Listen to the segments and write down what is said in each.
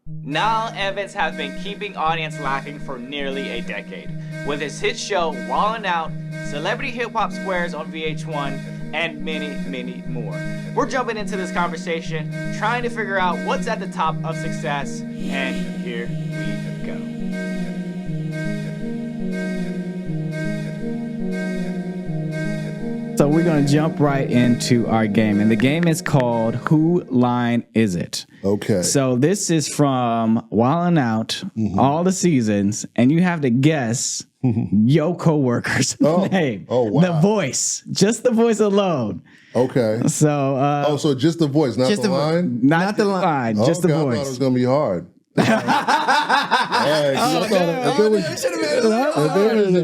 Nile Evans has been keeping audience laughing for nearly a decade, with his hit show Wildin' Out, Celebrity Hip Hop Squares on VH1, and many, many more. We're jumping into this conversation, trying to figure out what's at the top of success, and here we go. So we're going to jump right into our game. And the game is called Who Line Is It? Okay. So this is from Wildin' Out, all the seasons, and you have to guess your coworker's name. Oh, wow. The voice. Just the voice alone. Okay. So so just the voice, not the line? Not the line, just the I voice. thought it was going to be hard. If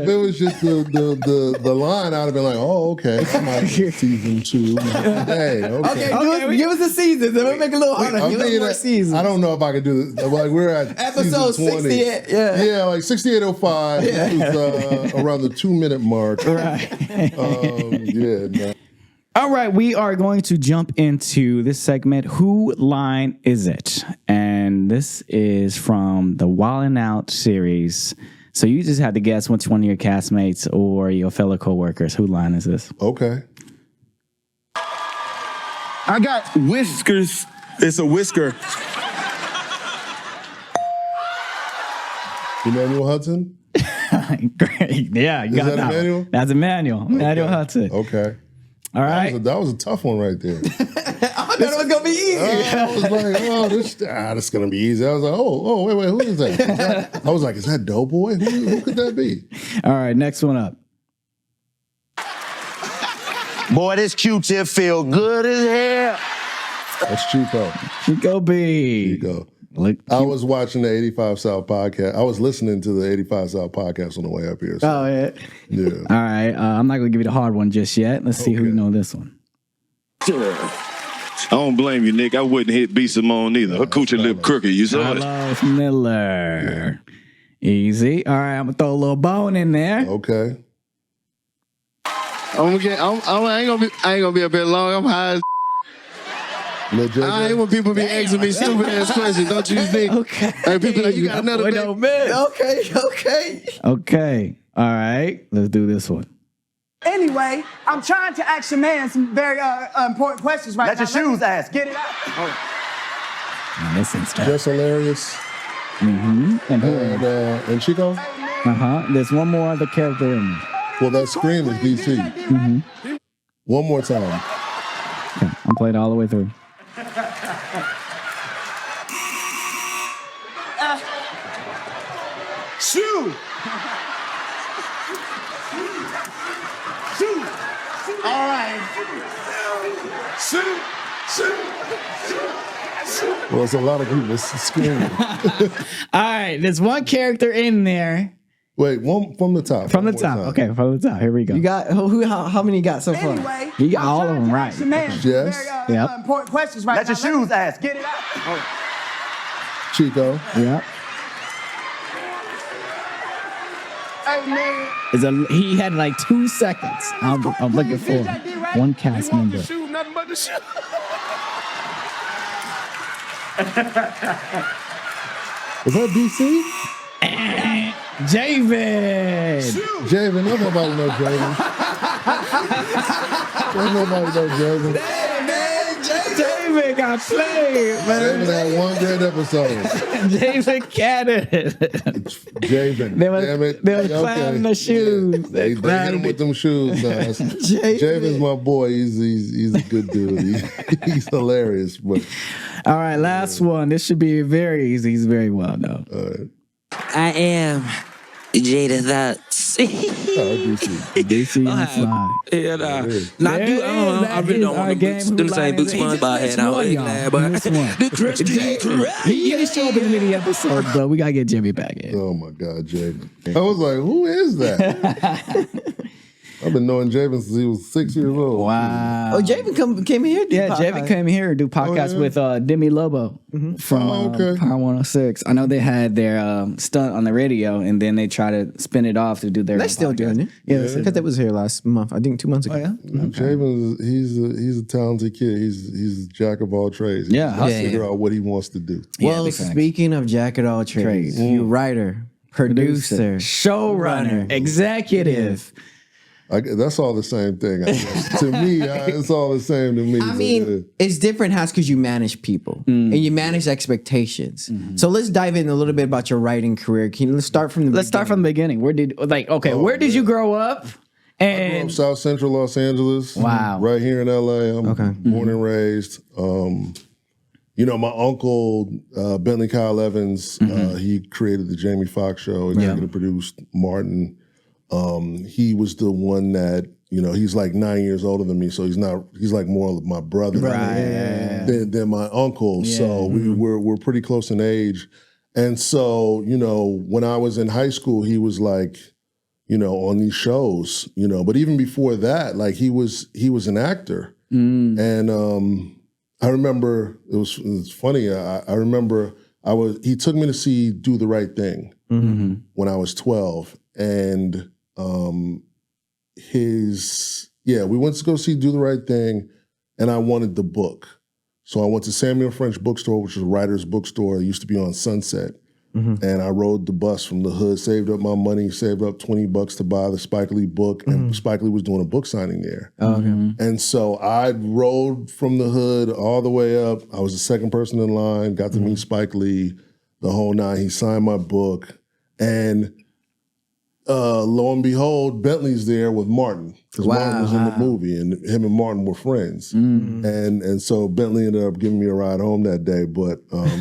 it was just the line, I'd have been like, oh, okay. Season 2. Hey, okay. Give us a season. Then we'll make it a little harder. Give us more seasons. I don't know if I could do this. Like, we're at episode 68. Yeah, like 68:05. It was around the 2-minute mark. Right. No. All right, we are going to jump into this segment, Who Line Is It? And this is from the Wildin' Out series. So you just have to guess which one of your castmates or your fellow coworkers. Who line is this? Okay. I got whiskers. It's a whisker. Emmanuel Hudson? Great. Yeah, you got that. Emmanuel? That's Emmanuel. Okay. Emmanuel Hudson. Okay. All right. That was a tough one right there. I thought it was gonna be easy. I was like, this is gonna be easy. I was like, wait, who is that? I was like, is that Doughboy? Who could that be? All right, next one up. Boy, this Q-tip feel good as hell. That's Chico. Chico B. Chico. Look, I was watching the 85 South podcast. I was listening to the 85 South podcast on the way up here. So. Oh, yeah. Yeah. All right. I'm not going to give you the hard one just yet. Let's see who know this one. I don't blame you, Nick. I wouldn't hit B. Simone either. Her coochie lip crooked. You saw it. Carlos Miller. Yeah. Easy. All right. I'm going to throw a little bone in there. Okay. I ain't gonna be up here long. I'm high as I ain't want people to be asking me stupid ass questions, don't you think? Okay. Hey, people like, you got another bit. Okay. All right. Let's do this one. Anyway, I'm trying to ask your man some very important questions right now. Let your shoes ask. Get it out. This is tough. Just hilarious. And who? And Chico? There's one more other character in there. Well, that scream is DC. One more time. Okay. I'm playing all the way through. Shoe! All right. Shoe! Well, it's a lot of people screaming. All right. There's one character in there. Wait, one from the top. From the top. Okay, from the top. Here we go. You got how many you got so far? Anyway, You got all of them right. ask your man some Yes. very Yep. important questions right Let now. your shoes ask. Get it out. Chico. Yeah. Hey, man. He had like 2 seconds. I'm looking for one cast member. Shoe, nothing but the shoe. Is that DC? Javen. Javen. Nobody knows Javen. Nobody knows Javen. Javen got played, man. Javen had one great episode. Javen Cannon. Javen. They was clowning the shoes. They hit him with them shoes. Javen's my boy. He's a good dude. He's hilarious. But all right, last one. This should be very easy. He's very well known. I am Jada Thoughts. DC on the fly. I really don't want to do the same boots SpongeBob had out. The Krusty Krab. He didn't show up in many episodes, but we got to get Jimmy back in. oh my God, Javen. I was like, who is that? I've been knowing Javen since he was 6 years old. Wow. Oh, Javen came here. Javen came here to do podcasts with Demi Lobo from Power 106. I know they had their stunt on the radio, and then they try to spin it off to do their. They're still doing it. Yeah, because they was here last month. I think 2 months ago. Oh yeah. Javen, he's a talented kid. He's a jack of all trades. He Yeah, has to figure out what he wants to do. Well, big facts. speaking of jack of all trades, you writer, producer, showrunner, executive. That's all the same thing. I guess. To me, it's all the same to me. I mean, it's different house because you manage people and you manage expectations. So let's dive in a little bit about your writing career. Let's start from the beginning. Where did you grow up? I grew up South Central Los Angeles. Wow. Right here in LA. I'm born and raised. You know, my uncle, Bentley Kyle Evans, he created the Jamie Foxx show, executive produced Martin. He was the one that, you know, he's like 9 years older than me, so he's like more of my brother than my uncle. Yeah. So we're pretty close in age. And so, you know, when I was in high school, he was like, you know, on these shows, you know, but even before that, like he was an actor. And I remember it was funny. I remember he took me to see Do the Right Thing when I was 12. And we went to go see Do the Right Thing, and I wanted the book. So I went to Samuel French Bookstore, which is a writer's bookstore. It used to be on Sunset. And I rode the bus from the hood, saved up my money, saved up $20 to buy the Spike Lee book, and Spike Lee was doing a book signing there. And so I rode from the hood all the way up. I was the second person in line, got to meet Spike Lee, the whole nine. He signed my book, and lo and behold, Bentley's there with Martin, because Martin was in the movie, and him and Martin were friends. And so Bentley ended up giving me a ride home that day, but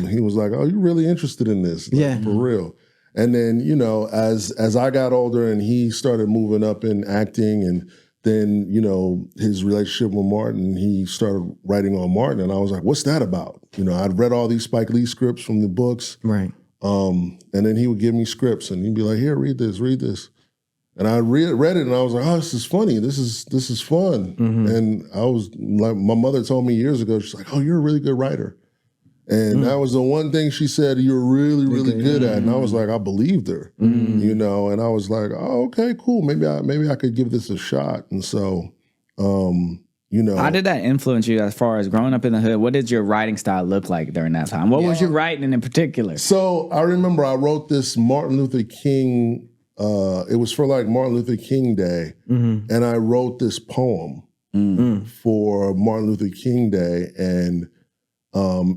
he was like, "Oh, you're really interested in this?" Like, for real. And then, you know, as I got older and he started moving up in acting, and then, you know, his relationship with Martin, he started writing on Martin, and I was like, "What's that about?" You know, I'd read all these Spike Lee scripts from the books. Right. And then he would give me scripts, and he'd be like, "Here, read this." And I read it, and I was like, "Oh, this is funny. This is fun." And I was like, my mother told me years ago, she's like, "Oh, you're a really good writer." And that was the one thing she said you're really, really good at. And I was like, I believed her, you know. And I was like, "Oh, okay, cool. Maybe I could give this a shot." And so, you know, how did that influence you as far as growing up in the hood? What did your writing style look like during that time? What was you writing in particular? So I remember I wrote this Martin Luther King. It was for like Martin Luther King Day, and I wrote this poem for Martin Luther King Day, and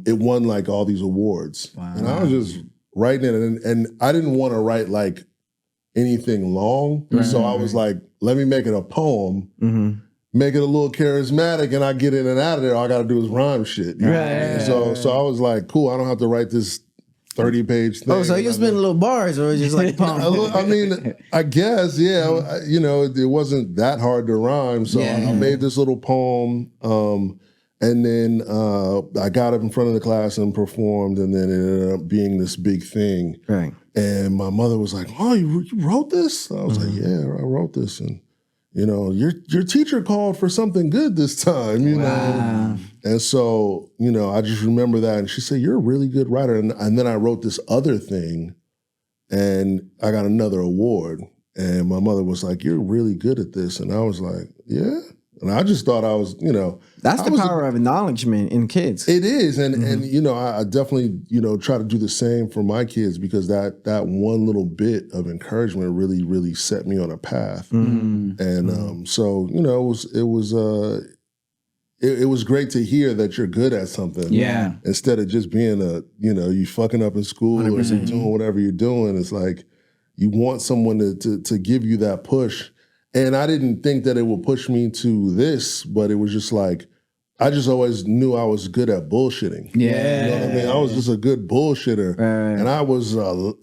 it won like all these awards. And I was just writing it, and I didn't want to write like anything long, so I was like, let me make it a poem, make it a little charismatic, and I get in and out of there. All I got to do is rhyme shit. You know? So I was like, cool, I don't have to write this 30-page thing. Oh, so you spend little bars, or just like poem? I mean, I guess, yeah. You know, it wasn't that hard to rhyme, so I made this little poem, and then I got up in front of the class and performed, and then it ended up being this big thing. Right. And my mother was like, "Oh, you wrote this?" I was like, "Yeah, I wrote this." And you know, your teacher called for something good this time, you know. And so, you know, I just remember that. And she said, "You're a really good writer." And then I wrote this other thing, and I got another award. And my mother was like, "You're really good at this." And I was like, "Yeah." And I just thought I was, you know. That's the power of acknowledgement in kids. It is. And you know, I definitely, you know, try to do the same for my kids, because that one little bit of encouragement really, really set me on a path. And so, you know, it was great to hear that you're good at something. Yeah. Instead of just being you know, you fucking up in school 100%. Or doing whatever you're doing. It's like you want someone to give you that push. And I didn't think that it would push me to this, but it was just like, I just always knew I was good at bullshitting. Yeah. You know what I mean? I was just a good bullshitter. And I was a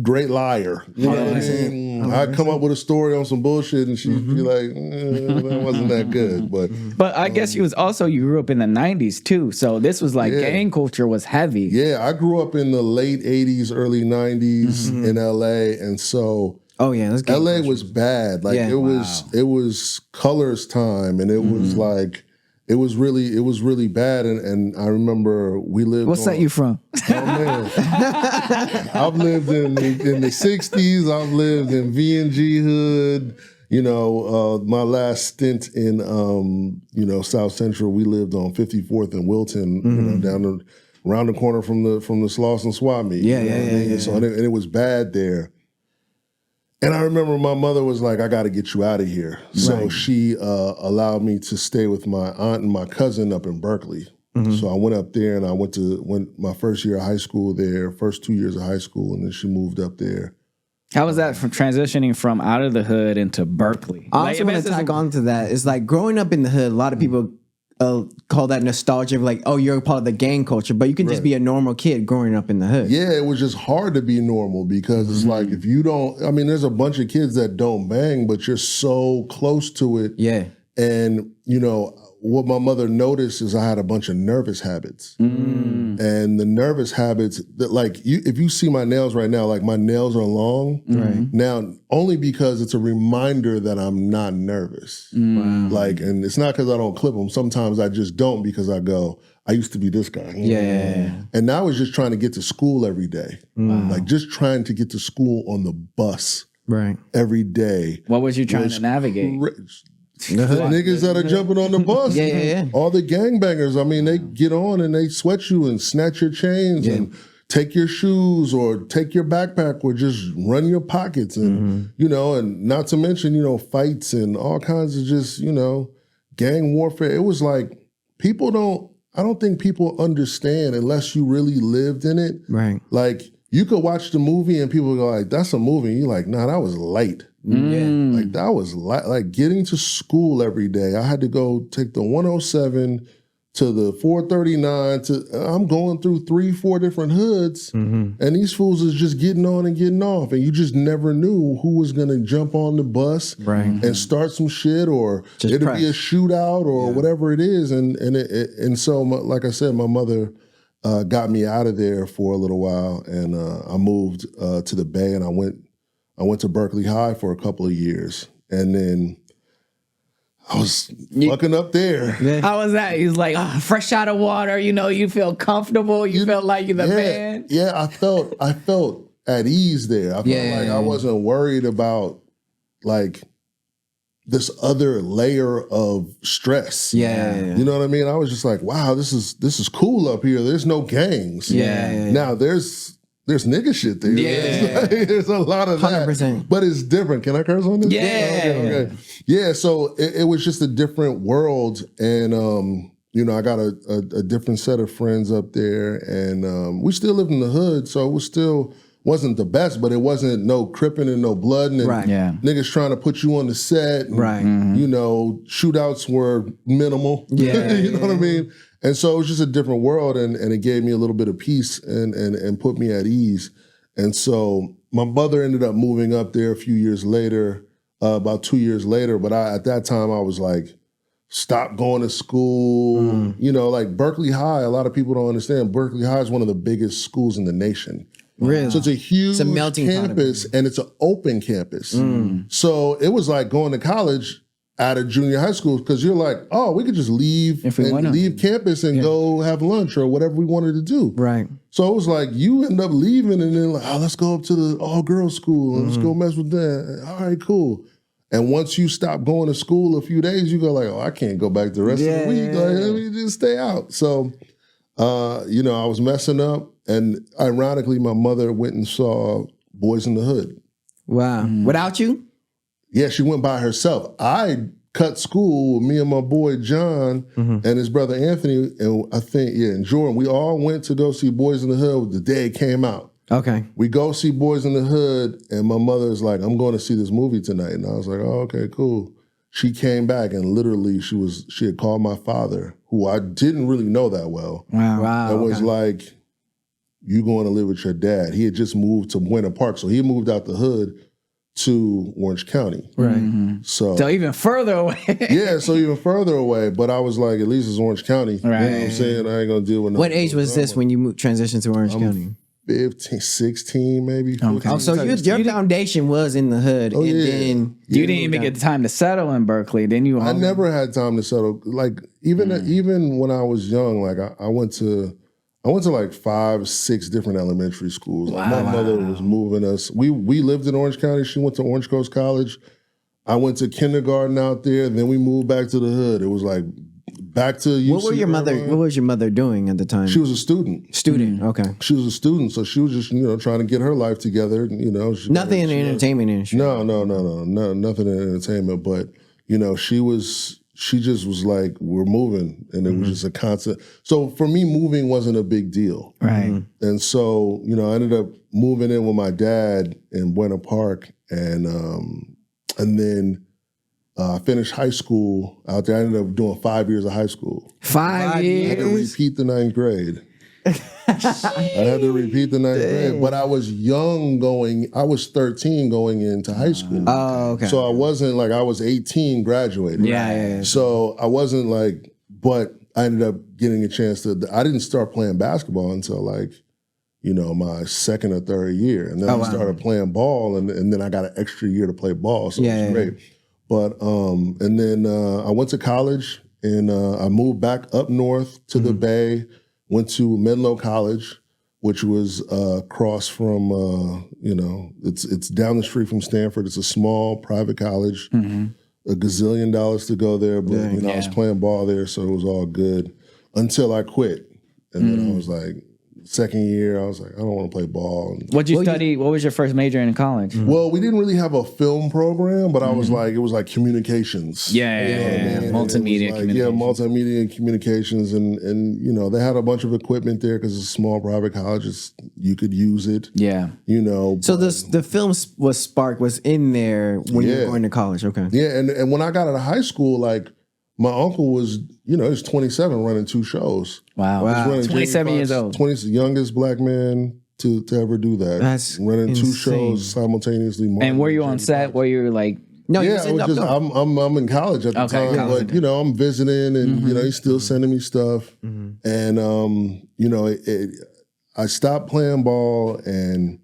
great liar. You know what I mean? I'd come up with a story on some bullshit, and she'd be like, that wasn't that good. But I guess you grew up in the 90s too. So this was like gang culture was heavy. Yeah, I grew up in the late 80s, early 90s in LA. And so Oh yeah, that's gang LA culture. was bad. Like Yeah. it was colors time, and it was like it was really bad. And I remember we lived. What state you from? Oh man, I've lived in the '60s. I've lived in VNG hood. You know, my last stint in South Central, we lived on 54th and Wilton. You know, around the corner from the Slauson swap meet. Yeah, you know what I mean? So and it was bad there. And I remember my mother was like, I got to get you out of here. So she allowed me to stay with my aunt and my cousin up in Berkeley. So I went up there and I went my first year of high school there, first 2 years of high school, and then she moved up there. How was that from transitioning from out of the hood into Berkeley? I also want to tag on to that. It's like growing up in the hood, a lot of people call that nostalgia of like, oh, you're a part of the gang culture, but you can just be a normal kid growing up in the hood. Yeah, it was just hard to be normal because it's like if you don't, I mean, there's a bunch of kids that don't bang, but you're so close to it. Yeah. And, you know, what my mother noticed is I had a bunch of nervous habits. And the nervous habits that like if you see my nails right now, like my nails are long now only because it's a reminder that I'm not nervous. Like, and it's not because I don't clip them. Sometimes I just don't because I go, I used to be this guy. And now I was just trying to get to school every day. Like just trying to get to school on the bus every day. What was you trying to navigate? The niggas that are jumping on the bus. All the gangbangers. I mean, they get on and they sweat you and snatch your chains and take your shoes or take your backpack or just run your pockets. And, you know, and not to mention, you know, fights and all kinds of just, you know, gang warfare. It was like I don't think people understand unless you really lived in it. Like, you could watch the movie and people go like, that's a movie. And you're like, nah, that was light. Like that was like getting to school every day. I had to go take the 107 to the 439 I'm going through 3-4 different hoods and these fools is just getting on and getting off. And you just never knew who was going to jump on the bus and start some shit or it'd be a shootout or whatever it is. And so, like I said, my mother got me out of there for a little while and I moved to the Bay and I went to Berkeley High for a couple of years, and then I was fucking up there. How was that? He was like, fresh out of water, you know, you feel comfortable, you felt like you're the man. Yeah, I felt at ease there. I felt like I wasn't worried about like this other layer of stress. You know what I mean? I was just like, wow, this is cool up here. There's no gangs. Now there's nigga shit there. There's a lot of 100%. That. But it's different. Can I curse on this? Okay. Yeah, so it was just a different world. And, you know, I got a different set of friends up there. And we still lived in the hood, so it wasn't the best, but it wasn't no cripping and no blood. And niggas trying to put you on the set. And, you know, shootouts were minimal. You know what I mean? And so it was just a different world, and it gave me a little bit of peace and put me at ease. And so my mother ended up moving up there a few years later, about 2 years later. But at that time, I was like, stop going to school. You know, like Berkeley High, a lot of people don't understand. Berkeley High is one of the biggest schools in the nation. Really? So it's a huge melting campus, and it's an open campus. So it was like going to college out of junior high school because you're like, oh, we could just leave campus and go have lunch or whatever we wanted to do. So it was like you end up leaving and then like, oh, let's go up to the all-girls school and let's go mess with that. All right, cool. And once you stop going to school a few days, you go like, oh, I can't go back the rest of the week. Like, let me just stay out. So, you know, I was messing up. And ironically, my mother went and saw Boys in the Hood. Wow. Without you? Yeah, she went by herself. I cut school with me and my boy John and his brother Anthony, and I think, and Jordan. We all went to go see Boys in the Hood the day it came out. We go see Boys in the Hood, and my mother's like, I'm going to see this movie tonight. And I was like, oh, okay, cool. She came back, and literally she had called my father, who I didn't really know that well. And was like, you going to live with your dad. He had just moved to Buena Park, so he moved out the hood to Orange County. So even further away. So even further away. But I was like, at least it's Orange County. You know what I'm saying? I ain't going to deal with no. What age was this when you transitioned to Orange County? 15, 16 maybe. 15. Oh, so your foundation was in the hood, and then you didn't even get the time to settle in Berkeley. Then you, I never had time to settle. Like even when I was young, like I went to like 5, 6 different elementary schools. Like my mother was moving us. We lived in Orange County. She went to Orange Coast College. I went to kindergarten out there, and then we moved back to the hood. It was like back to UC. What was your mother doing at the time? She was a student. Okay. She was a student, so she was just trying to get her life together. Nothing in the entertainment industry. No, nothing in entertainment. But she just was like, we're moving, and it was just a constant. So for me, moving wasn't a big deal, right? And so I ended up moving in with my dad in Buena Park, and then I finished high school out there. I ended up doing 5 years of high school. 5 years? I had to repeat the 9th grade. But I was young I was 13 going into high school. Oh, okay. So I wasn't like, I was 18 graduating. Yeah. So I wasn't like, but I ended up getting a chance I didn't start playing basketball until like, my second or third year. And then I started playing ball, and then I got an extra year to play ball. So it was great. But, and then I went to college, and I moved back up north to the Bay, went to Menlo College, which was across from, it's down the street from Stanford. It's a small private college, a gazillion dollars to go there. But, I was playing ball there, so it was all good until I quit. And then I was like, second year, I was like, I don't want to play ball. What'd you study? What was your first major in college? Well, we didn't really have a film program, but I was like, it was like communications. Multimedia communications. Multimedia and communications. And they had a bunch of equipment there because it's a small private college. You could use it. Yeah. So the film was in there when you were going to college. Okay. Yeah. And when I got out of high school, like, my uncle was, he was 27 running 2 shows. Wow. 27 years old. 20, youngest black man to ever do that. That's running insane. 2 shows simultaneously. And were you on set? Were you like... No, yeah, I was just, I'm in college at the time, but I'm visiting, and he's still sending me stuff. And I stopped playing ball, and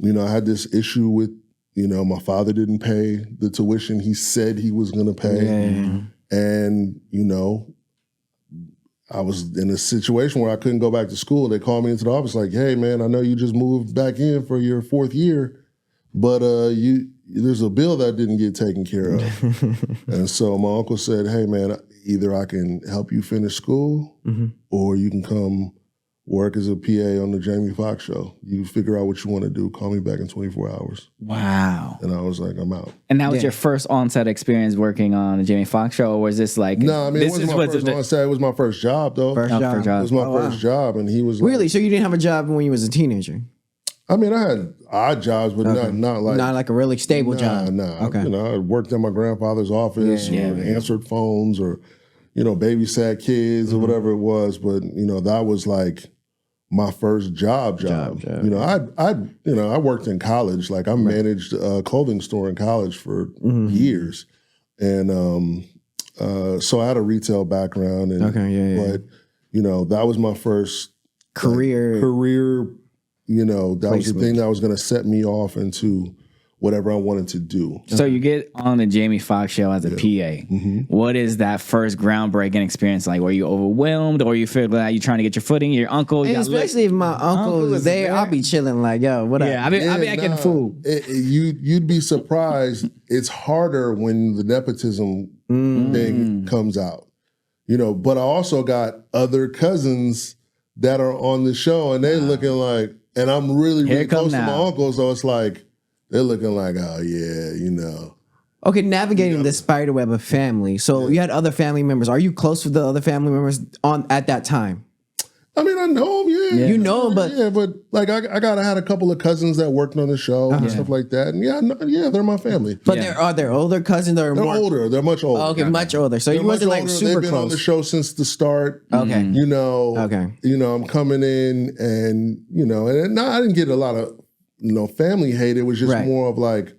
I had this issue with my father didn't pay the tuition he said he was going to pay. And, I was in a situation where I couldn't go back to school. They called me into the office like, hey, man, I know you just moved back in for your 4th year, but there's a bill that didn't get taken care of. And so my uncle said, hey, man, either I can help you finish school or you can come work as a PA on the Jamie Foxx show. You figure out what you want to do. Call me back in 24 hours. Wow. And I was like, I'm out. And that was your first on-set experience working on a Jamie Foxx show, or was this like... No, I mean, it wasn't my first on-set. It was my first job, though. First job. It was my first job, and he was Really? So you didn't have a job when you was a teenager? I mean, I had odd jobs, but not like a really stable job. Nah. Okay. I worked in my grandfather's office, or answered phones, or babysat kids or whatever it was. But that was like my first job. I worked in college. Like I managed a clothing store in college for years, and so I had a retail background. And, but that was my first career. That was the thing that was going to set me off into whatever I wanted to do. So you get on the Jamie Foxx show as a PA. What is that first groundbreaking experience like? Were you overwhelmed, or you feel like you're trying to get your footing? Your uncle, and especially if my uncle was there, I'll be chilling like, yo, what up? Yeah, I'll be acting fool. You'd be surprised. It's harder when the nepotism thing comes out. But I also got other cousins that are on the show, and they're looking like, and I'm really close to my uncle, so it's like, they're looking like, oh yeah, Okay, navigating the spider web of family. So you had other family members. Are you close with the other family members at that time? I mean, I know them, yeah. You know them, but... but like I had a couple of cousins that worked on the show and stuff like that. And they're my family. But are there older cousins that are they're more... older. They're much older. Oh, okay, much older. So you wasn't like super They've been close. on the show since the start. Okay. I'm coming in and, I didn't get a lot of, family hate. It was just more of like,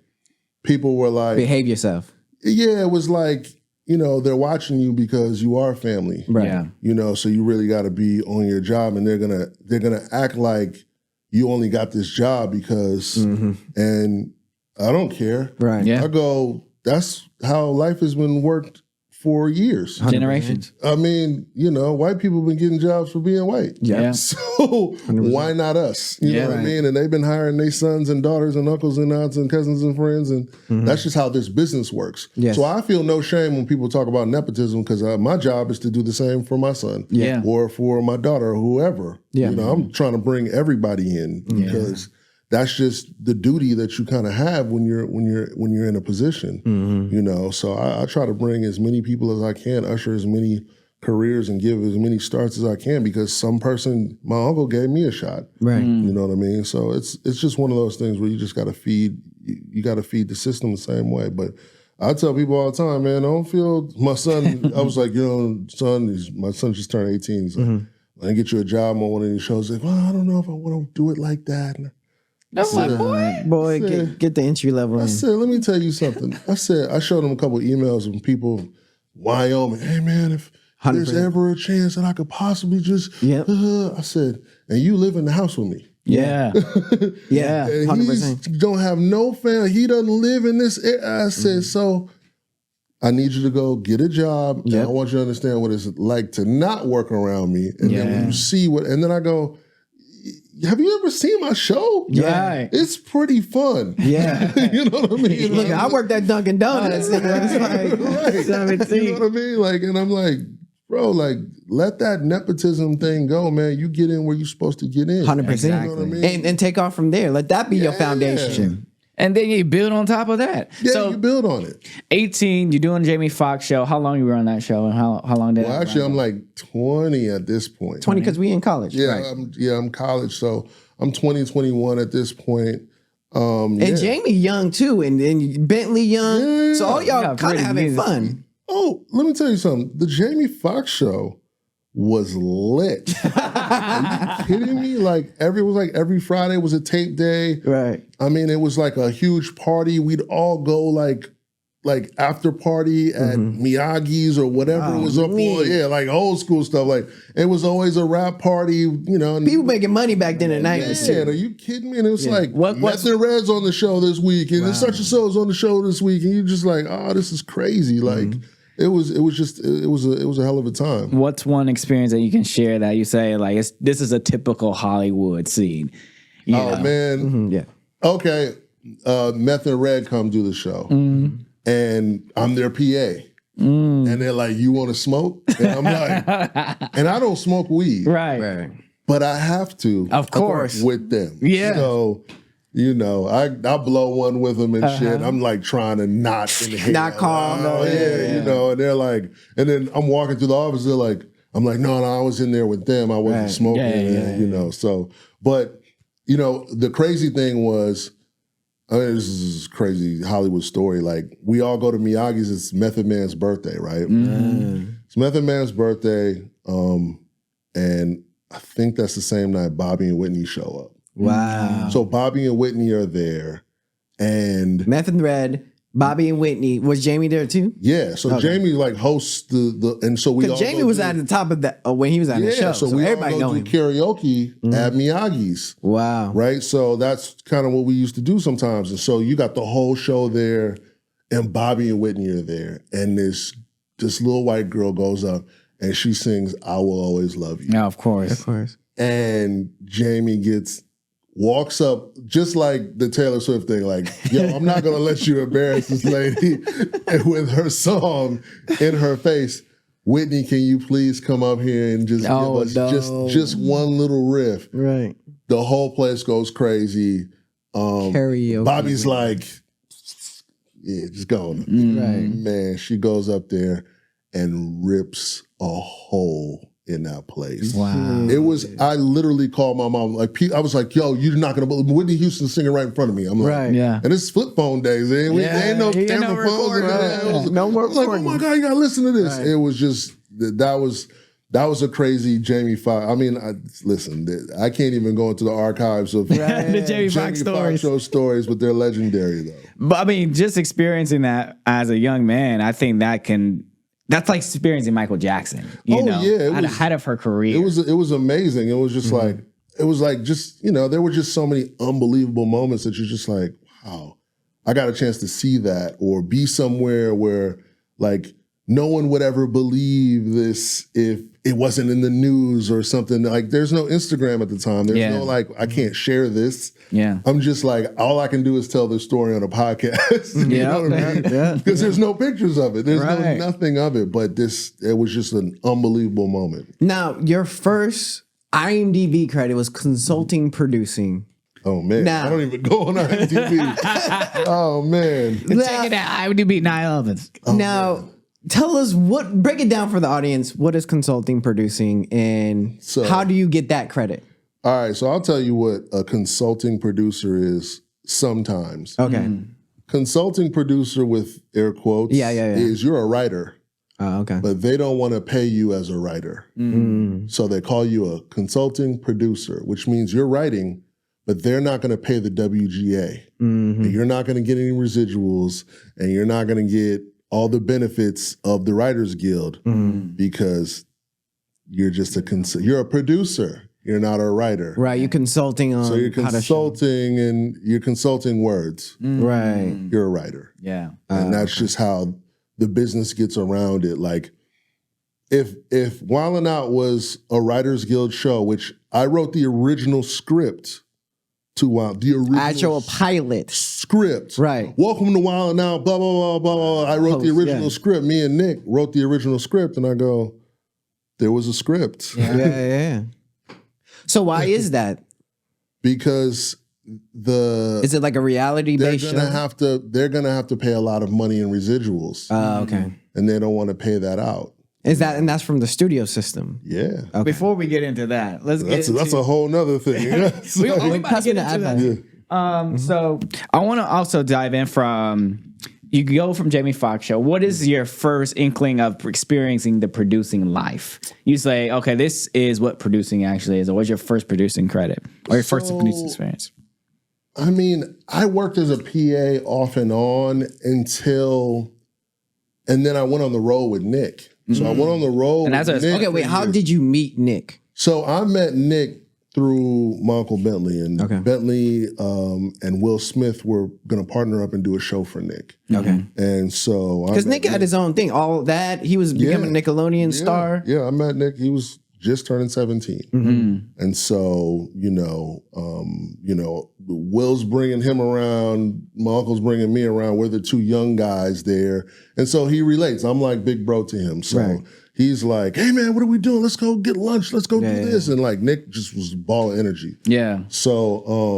people were like... Behave yourself. Yeah, it was like... they're watching you because you are family. Right. So you really got to be on your job, and they're gonna act like, you only got this job because, and I don't care. Right. Yeah. I go, that's how life has been worked for years. Generations. I mean, white people have been getting jobs for being white. Yeah. So why not us? You know what I mean? And they've been hiring their sons and daughters and uncles and aunts and cousins and friends. And that's just how this business works. Yes. So I feel no shame when people talk about nepotism because my job is to do the same for my son or for my daughter or whoever. Yeah. I'm trying to bring everybody in because that's just the duty that you kind of have when you're in a position, So I try to bring as many people as I can, usher as many careers, and give as many starts as I can because my uncle gave me a shot, Right? You know what I mean? So it's just one of those things where you just got to feed the system the same way. But I tell people all the time, man, I don't feel my son. I was like, my son just turned 18. He's like, I didn't get you a job on one of these shows. He's like, well, I don't know if I want to do it like that. That's my boy. Get the entry level. I said, let me tell you something. I showed him a couple of emails from people, Wyoming. Hey man, if 100%. there's ever a chance that I could possibly just, I said, and you live in the house with me. Yeah. Yeah. And 100%. he don't have no family. He doesn't live in this area. I said, so I need you to go get a job. And I want you to understand what it's like to not work around me. And then when you see and then I go, have you ever seen my show? Yeah. It's pretty fun. Yeah. You know what I mean? Look, I worked at Dunkin' Donuts. It's like, Right. 17. You know what I mean? Like, and I'm like, bro, like, let that nepotism thing go, man. You get in where you're supposed to get in. 100%. You know what I mean? And take off from there. Let that be your foundation. And then you build on top of that. Yeah, So you build on it. 18, you're doing Jamie Foxx show. How long you were on that show, and how long did it Well, actually, I'm like 20 at this point. 20 because we in college. Yeah, Right. I'm college, so I'm 20, 21 at this point. And Jamie young too, and Bentley young. Yeah. So all y'all Yeah, kind of pretty having music. fun. Oh, let me tell you something. The Jamie Foxx show was lit. Are you kidding me? Every Friday was a tape day. Right. I mean, it was like a huge party. We'd all go like after party at Miyagi's or whatever it was up on. Yeah, like old school stuff. Like it was always a rap party, And People making money back then in the 90s yeah, too. are you kidding me? And it was like, What's Meth Red's on the show this week, and such and so is on the show this week, and you're just like, oh, this is crazy. Like it was a hell of a time. What's one experience that you can share that you say like this is a typical Hollywood scene? You know? Man, Yeah. okay. Meth and Red come do the show, and I'm their PA. And they're like, you want to smoke? And I'm like, and I don't smoke weed. Right. But I have to. Of course. With them. Yeah. So, I blow one with them and shit. I'm like trying to not inhale. Not calm. And they're like, and then I'm walking through the office, they're like, I'm like, no, I was in there with them. I wasn't smoking. Yeah. So, but, the crazy thing was, this is a crazy Hollywood story. Like, we all go to Miyagi's. It's Method Man's birthday, right? It's Method Man's birthday, and I think that's the same night Bobby and Whitney show up. Wow. So Bobby and Whitney are there, and Meth and Red, Bobby and Whitney. Was Jamie there too? yeah. So Jamie like hosts the and so we all Because Jamie go was do- at the top of that when he was on the show. So we everybody all know go him. do karaoke at Miyagi's. Wow. Right? So that's kind of what we used to do sometimes. And so you got the whole show there, and Bobby and Whitney are there. And this little white girl goes up and she sings I Will Always Love You. Yeah, of course. Of course. And Jamie walks up just like the Taylor Swift thing, like, yo, I'm not gonna let you embarrass this lady with her song in her face. Whitney, can you please come up here and just give us just one little riff? Right. The whole place goes crazy. Karaoke. Bobby's like, yeah, just go on. Right. Man, she goes up there and rips a hole in that place. Wow. It was, I literally called my mom, like, I was like, yo, you're not gonna believe Whitney Houston singing right in front of me. I'm like, Right. Yeah. and it's flip phone days. There ain't no ain't camera no phones. recording. No more I'm like, oh recording. my God, you gotta listen to this. Right. It was just, that was a crazy Jamie Foxx. I mean, listen, I can't even go into the archives of The Jamie Foxx stories. show stories, but they're legendary though. But I mean, just experiencing that as a young man, I think that's like experiencing Michael Jackson. You know, yeah, it at the was- height of her career. It was amazing. It was just like, it was like just, there were just so many unbelievable moments that you're just like, wow, I got a chance to see that or be somewhere where like no one would ever believe this if it wasn't in the news or something. Like there's no Instagram at the time. There's no like, I can't share this. Yeah. I'm just like, all I can do is tell this story on a podcast. You know what I mean? Because there's no pictures of it. There's nothing of it. But it was just an unbelievable moment. Now, your first IMDb credit was consulting producing. Oh man, I don't even go on IMDb. Oh man. Check it out, IMDb, Nile Evans. Now, tell us break it down for the audience. What is consulting producing and how do you get that credit? All right, so I'll tell you what a consulting producer is sometimes. Okay. Consulting producer with air quotes is you're a writer. Okay. But they don't want to pay you as a writer. So they call you a consulting producer, which means you're writing, but they're not going to pay the WGA. And you're not going to get any residuals, and you're not going to get all the benefits of the Writers Guild because you're just you're a producer. You're not a writer. Right, you're consulting on. So you're consulting and you're consulting words. Right. You're a writer. Yeah. And that's just how the business gets around it. Like if Wildin' Out was a Writers Guild show, which I wrote the original script to the original actual pilot script. Right. Welcome to Wildin' Out, blah, blah, blah, blah, blah. I wrote the original script. Me and Nick wrote the original script, and I go, there was a script. Yeah. So why is that? Because is it like a reality based show? They're gonna have to pay a lot of money in residuals. Okay. And they don't want to pay that out. And that's from the studio system? Yeah. Okay. Before we get into that, that's a whole nother thing. we about to get into that. So I want to also dive in from. You go from Jamie Foxx show. What is your first inkling of experiencing the producing life? You say, okay, this is what producing actually is. Or what's your first producing credit or your first producing experience? I mean, I worked as a PA off and on and then I went on the road with Nick. So I went on the road with Nick. Okay, wait, how did you meet Nick? So I met Nick through my Uncle Bentley, and Bentley and Will Smith were going to partner up and do a show for Nick. Okay. And so because Nick had his own thing, all that he was becoming a Nickelodeon star. Yeah, I met Nick. He was just turning 17, and so Will's bringing him around. My uncle's bringing me around. We're the two young guys there, and so he relates. I'm like big bro to him. So. He's like, hey man, what are we doing? Let's go get lunch. Let's go do this. And like Nick just was a ball of energy. Yeah. So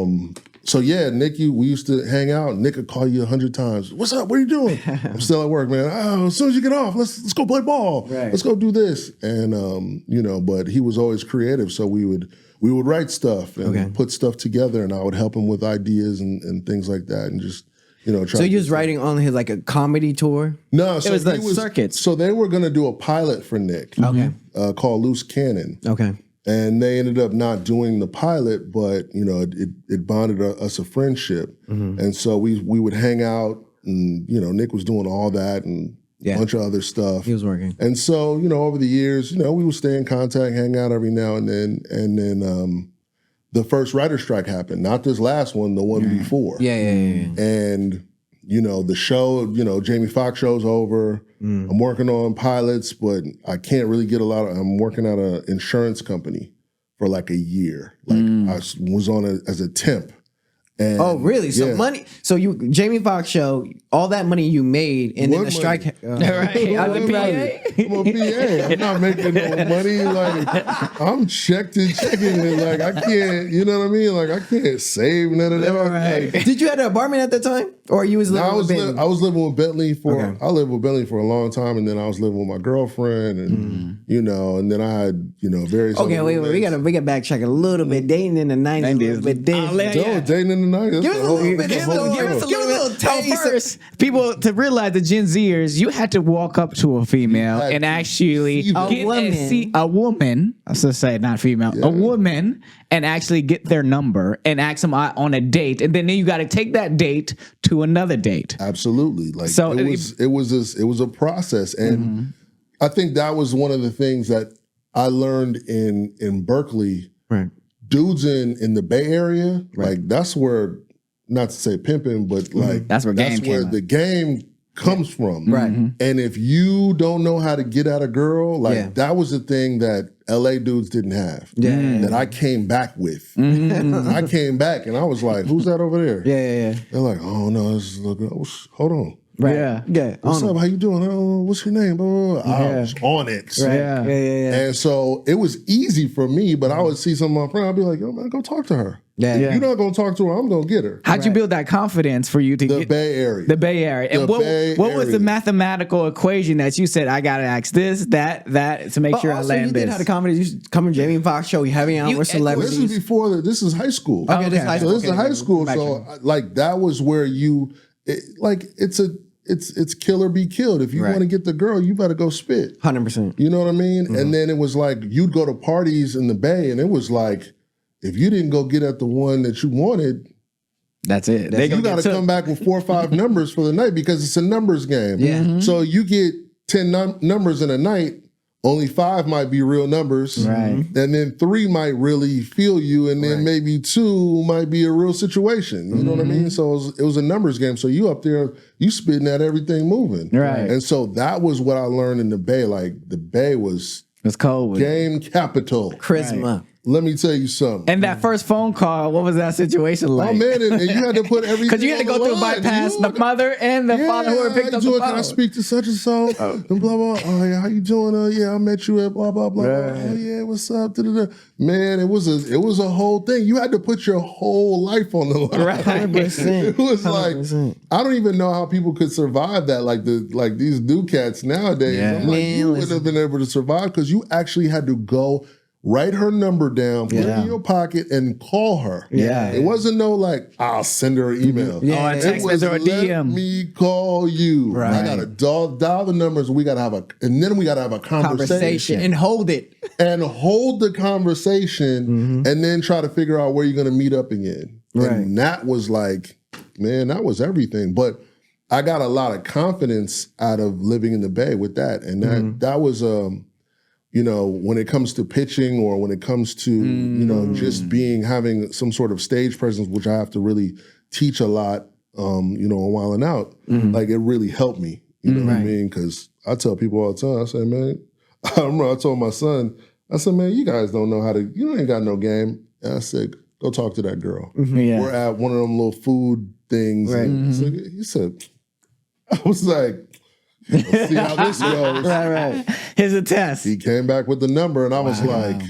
Nick, we used to hang out. Nick would call you 100 times. What's up? What are you doing? I'm still at work, man. Oh, as soon as you get off, let's go play ball. Right. Let's go do this. And but he was always creative. So we would write stuff and put stuff together, and I would help him with ideas and things like that, and just. So he was writing on his like a comedy tour? No, so it was the circuits. So they were going to do a pilot for Nick, called Loose Cannon. Okay, and they ended up not doing the pilot, but it bonded us a friendship, and so we would hang out, and Nick was doing all that and a bunch of other stuff. He was working, and so over the years, we would stay in contact, hang out every now and then. The first writer strike happened, not this last one, the one before. Yeah. And, the show, Jamie Foxx show's over. I'm working on pilots, but I can't really get I'm working at an insurance company for like a year. Like I was on as a temp. And, oh, really? So money. So Jamie Foxx show, all that money you made, and then the strike. Right? I'm a PA. I'm a PA. I'm not making no money. Like I'm checking it. Like I can't. You know what I mean? Like I can't save none of that. Right. Like, did you have an apartment at the time, or you was living with Bentley? I was living with Bentley for. I lived with Bentley for a long time, and then I was living with my girlfriend, and and then I had various. Okay, wait. We got backtrack a little bit. Dating in the 90s, but dating in the 90s. Give us a little bit. Give us a little taste. First, people to realize the Gen Zers, you had to walk up to a female and actually see a woman. I was gonna say not female, a woman, and actually get their number and ask them out on a date, and then you got to take that date to another date. Absolutely, like so it was a process, and I think that was one of the things that I learned in Berkeley. Right. dudes in the Bay Area, like that's where, not to say pimping, but like That's where the game comes from. Right. And if you don't know how to get at a girl, like that was the thing that LA dudes didn't have. That I came back with. I came back and I was like, who's that over there? Yeah. They're like, oh no, this is look. Hold on. Right. Yeah. What's up? How you doing? Oh, what's your name? Blah, blah, blah. I was on it. Right. Yeah. And so it was easy for me, but I would see some of my friends, I'd be like, yo, man, go talk to her. Yeah. You're not going to talk to her, I'm going to get her. How'd you build that confidence for you to The get Bay Area. the Bay Area? And The Bay what was the Area. mathematical equation that you said I gotta ask this, that to make sure I Also, land you this? did have the comedy. You used to come on Jamie Foxx show. You having out with This celebrities. is before, this is high school. Okay, this is high So school. this is high school. So like that was where it's kill or be killed. If you want to get the girl, you better go spit. 100%. You know what I mean? And then it was like you'd go to parties in the Bay, and it was like if you didn't go get at the one that you wanted, That's it. you got to come back with 4 or 5 numbers for the night because it's a numbers game. Yeah. So you get 10 numbers in a night. Only 5 might be real numbers. Right. And then 3 might really feel you. And then maybe 2 might be a real situation. You know what I mean? So it was a numbers game. So you up there, you spitting at everything moving. Right. And so that was what I learned in the Bay. Like the Bay was It's cold. With game capital. Charisma. Let me tell you something. And that first phone call, what was that situation like? Oh man, and you had to put everything Because you had to on go the through line. bypass You the mother and the father who picked up the phone. Can I speak to such and so? And blah blah. Oh yeah, how you doing? Yeah, I met you at blah blah blah. Oh yeah, what's up? Da-da-da. Man, it was a whole thing. You had to put your whole life on the line. Right. 100%. It was like 100%. I don't even know how people could survive that. Like these new cats nowadays. Yeah. I'm like, Man, you wouldn't listen. have been able to survive because you actually had to go. Write her number down, put it in your pocket, and call her. Yeah. It wasn't no like, I'll send her an email. Yeah, a text it was, message or a let DM. me call you. Right. I gotta dial the numbers. We gotta have and then we gotta have a conversation. And hold it. And hold the conversation, and then try to figure out where you're gonna meet up again. Right. And that was like, man, that was everything. But I got a lot of confidence out of living in the Bay with that, and that was you know, when it comes to pitching or when it comes to, you know, just having some sort of stage presence, which I have to really teach a lot, you know, on Wildin' Out, like it really helped me. You know what I mean? Because I tell people all the time, I say, man, I remember I told my son, I said, man, you guys don't know you ain't got no game. And I said, go talk to that girl. Yeah. We're at one of them little food things. Right. And he said, I was like, let's see how this goes. Right. Here's a test. He came back with the number, and I was like,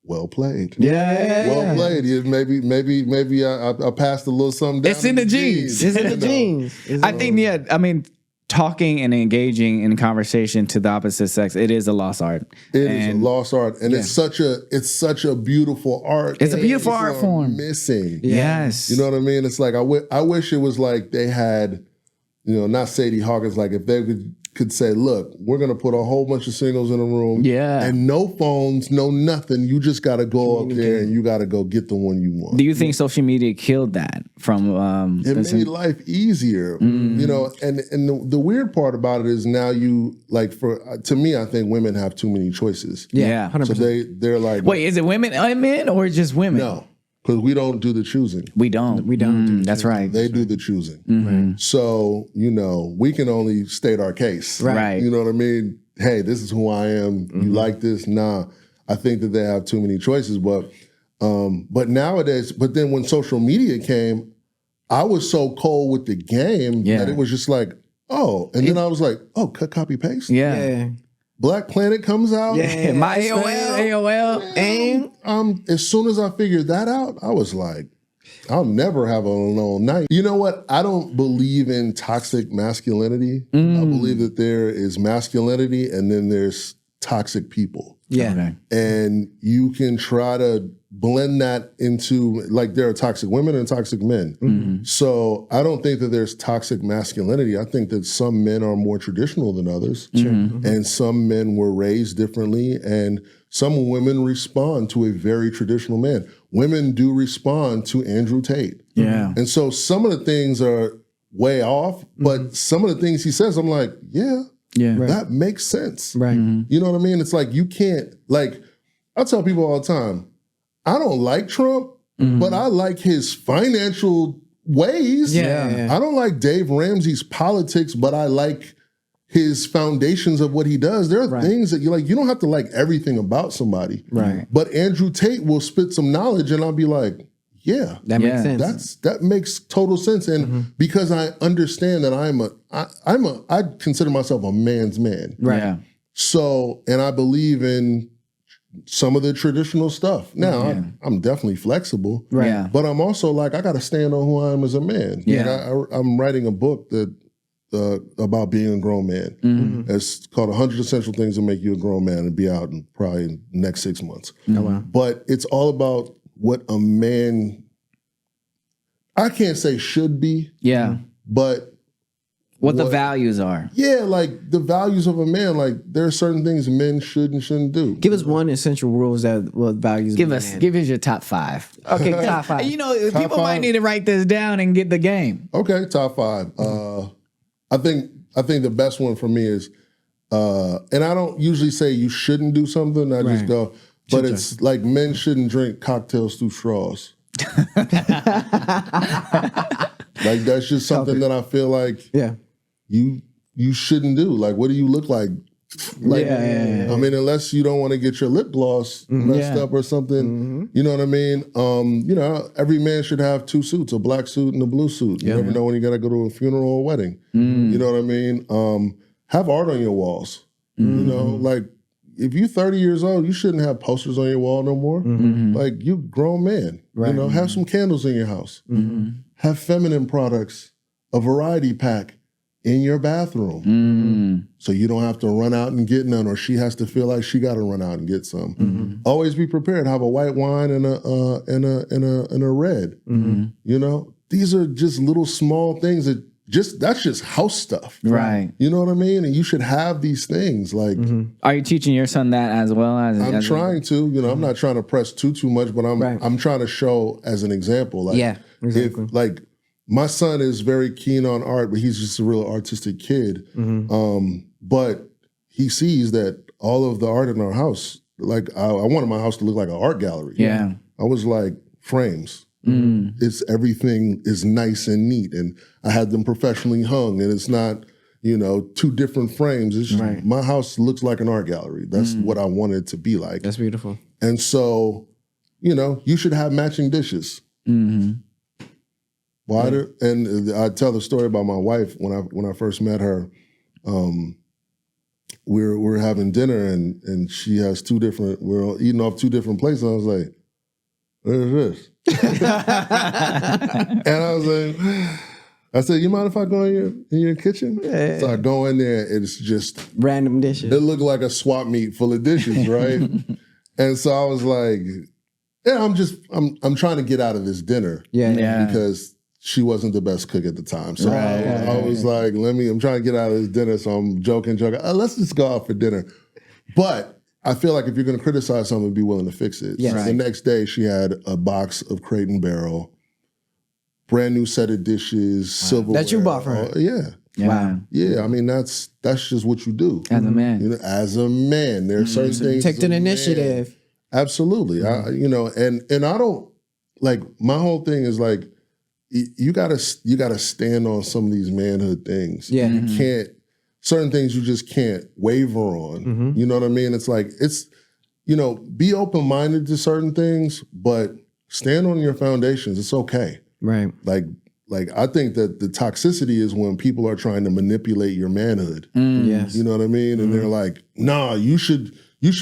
"Well played, Yeah. well played." Maybe I passed a little something down. It's in the genes. It's in the You know? genes. I think, I mean, talking and engaging in conversation to the opposite sex, it is a lost art. It is a lost art, and it's such a beautiful art. It's a beautiful art form. Missing, Yes. you know what I mean? It's like I wish it was like they had, you know, not Sadie Hawkins. Like if they could say, look, we're going to put a whole bunch of singles in a room. Yeah. And no phones, no nothing. You just got to go up there and you got to go get the one you want. Do you think social media killed that from It made life easier, you know, and the weird part about it is now to me, I think women have too many choices. Yeah. 100%. So they're like, Wait, is it women and men or just women? no, because we don't do the choosing. We don't. That's right. They do the choosing. Mm-hmm. So, you know, we can only state our case. Right. You know what I mean? Hey, this is who I am. You like this? Nah. I think that they have too many choices. But nowadays, but then when social media came, I was so cold with the game that it was just like, oh. And then I was like, oh, cut, copy, paste? Yeah. Black Planet comes out. Yeah. My AOL. And As soon as I figured that out, I was like, I'll never have a alone night. You know what? I don't believe in toxic masculinity. I believe that there is masculinity and then there's toxic people. yeah. Okay. And you can try to blend that into, like, there are toxic women and toxic men. So I don't think that there's toxic masculinity. I think that some men are more traditional than others. And some men were raised differently, and some women respond to a very traditional man. Women do respond to Andrew Tate. Yeah. And so some of the things are way off, but some of the things he says, I'm like, yeah, that makes sense. Right. You know what I mean? It's like you can't, like, I tell people all the time, I don't like Trump, but I like his financial ways. Yeah. I don't like Dave Ramsey's politics, but I like his foundations of what he does. There are things that you like. You don't have to like everything about somebody. Right. But Andrew Tate will spit some knowledge and I'll be like, yeah, That makes sense. that makes total sense. And because I understand that I consider myself a man's man. Right. Yeah. So, and I believe in some of the traditional stuff. Now, I'm definitely flexible. Right. Yeah. But I'm also like, I got to stand on who I am as a man. Yeah. Like I'm writing a book that about being a grown man. It's called 100 Essential Things That Make You a Grown Man, and be out in probably in the next 6 months. Oh, wow. But it's all about what a man, I can't say should be, Yeah. but What the values are. yeah, like the values of a man. Like there are certain things men should and shouldn't do. Give us one essential rules that what values. Give us your top 5. Okay, top 5. You know, people might 5? need to write this down and get the game. Okay, top 5. I think the best one for me is, and I don't usually say you shouldn't do something. I just go, but it's like men shouldn't drink cocktails through straws. Like that's just something that I feel like you shouldn't do. Like, what do you look like? Like, I mean, unless you don't want to get your lip gloss messed up or something, you know what I mean? You know, every man should have 2 suits, a black suit and a blue suit. You never know when you got to go to a funeral or a wedding. You know what I mean? Have art on your walls. You know, like if you're 30 years old, you shouldn't have posters on your wall no more. Like you grown man, you know, have some candles in your house. Have feminine products, a variety pack in your bathroom. So you don't have to run out and get none, or she has to feel like she got to run out and get some. Always be prepared. Have a white wine and a red. You know, these are just little small things that that's just house stuff. Right. You know what I mean? And you should have these things. Like, Are you teaching your son that as well? I'm trying to. You know, I'm not trying to press too much, but I'm trying to show as an example. Like, exactly. if like my son is very keen on art, but he's just a real artistic kid. But he sees that all of the art in our house, like I wanted my house to look like an art gallery. Yeah. I was like, frames. It's everything is nice and neat, and I had them professionally hung, and it's not, you know, 2 different frames. It's just, my house looks like an art gallery. That's what I wanted it to be like. That's beautiful. And so, you know, you should have matching dishes. Why? And I tell the story about my wife when I first met her. We're having dinner, and she has 2 different. We're eating off 2 different plates, and I was like, "What is this?" And I was like, I said, "You mind if I go in your kitchen?" So I go in there, it's just random dishes. It looked like a swap meet full of dishes, right? And so I was like, "Yeah, I'm trying to get out of this dinner, because she wasn't the best cook at the time." So I was like, I'm trying to get out of this dinner, so I'm joking. Let's just go out for dinner, but. I feel like if you're going to criticize something, be willing to fix it. Yes. So the next day, she had a box of Crate and Barrel, brand new set of dishes, silverware. That you bought for her? Yeah. Yeah, I mean, that's just what you do. As a man. You know, as a man, there are certain things. Take an initiative. Man, absolutely. You know, and I don't, like, my whole thing is like, you gotta stand on some of these manhood things. Yeah. You can't, certain things you just can't waver on. You know what I mean? It's like, you know, be open-minded to certain things, but stand on your foundations. It's okay. Right. Like I think that the toxicity is when people are trying to manipulate your manhood. Yes. You know what I mean? And they're like, nah, you should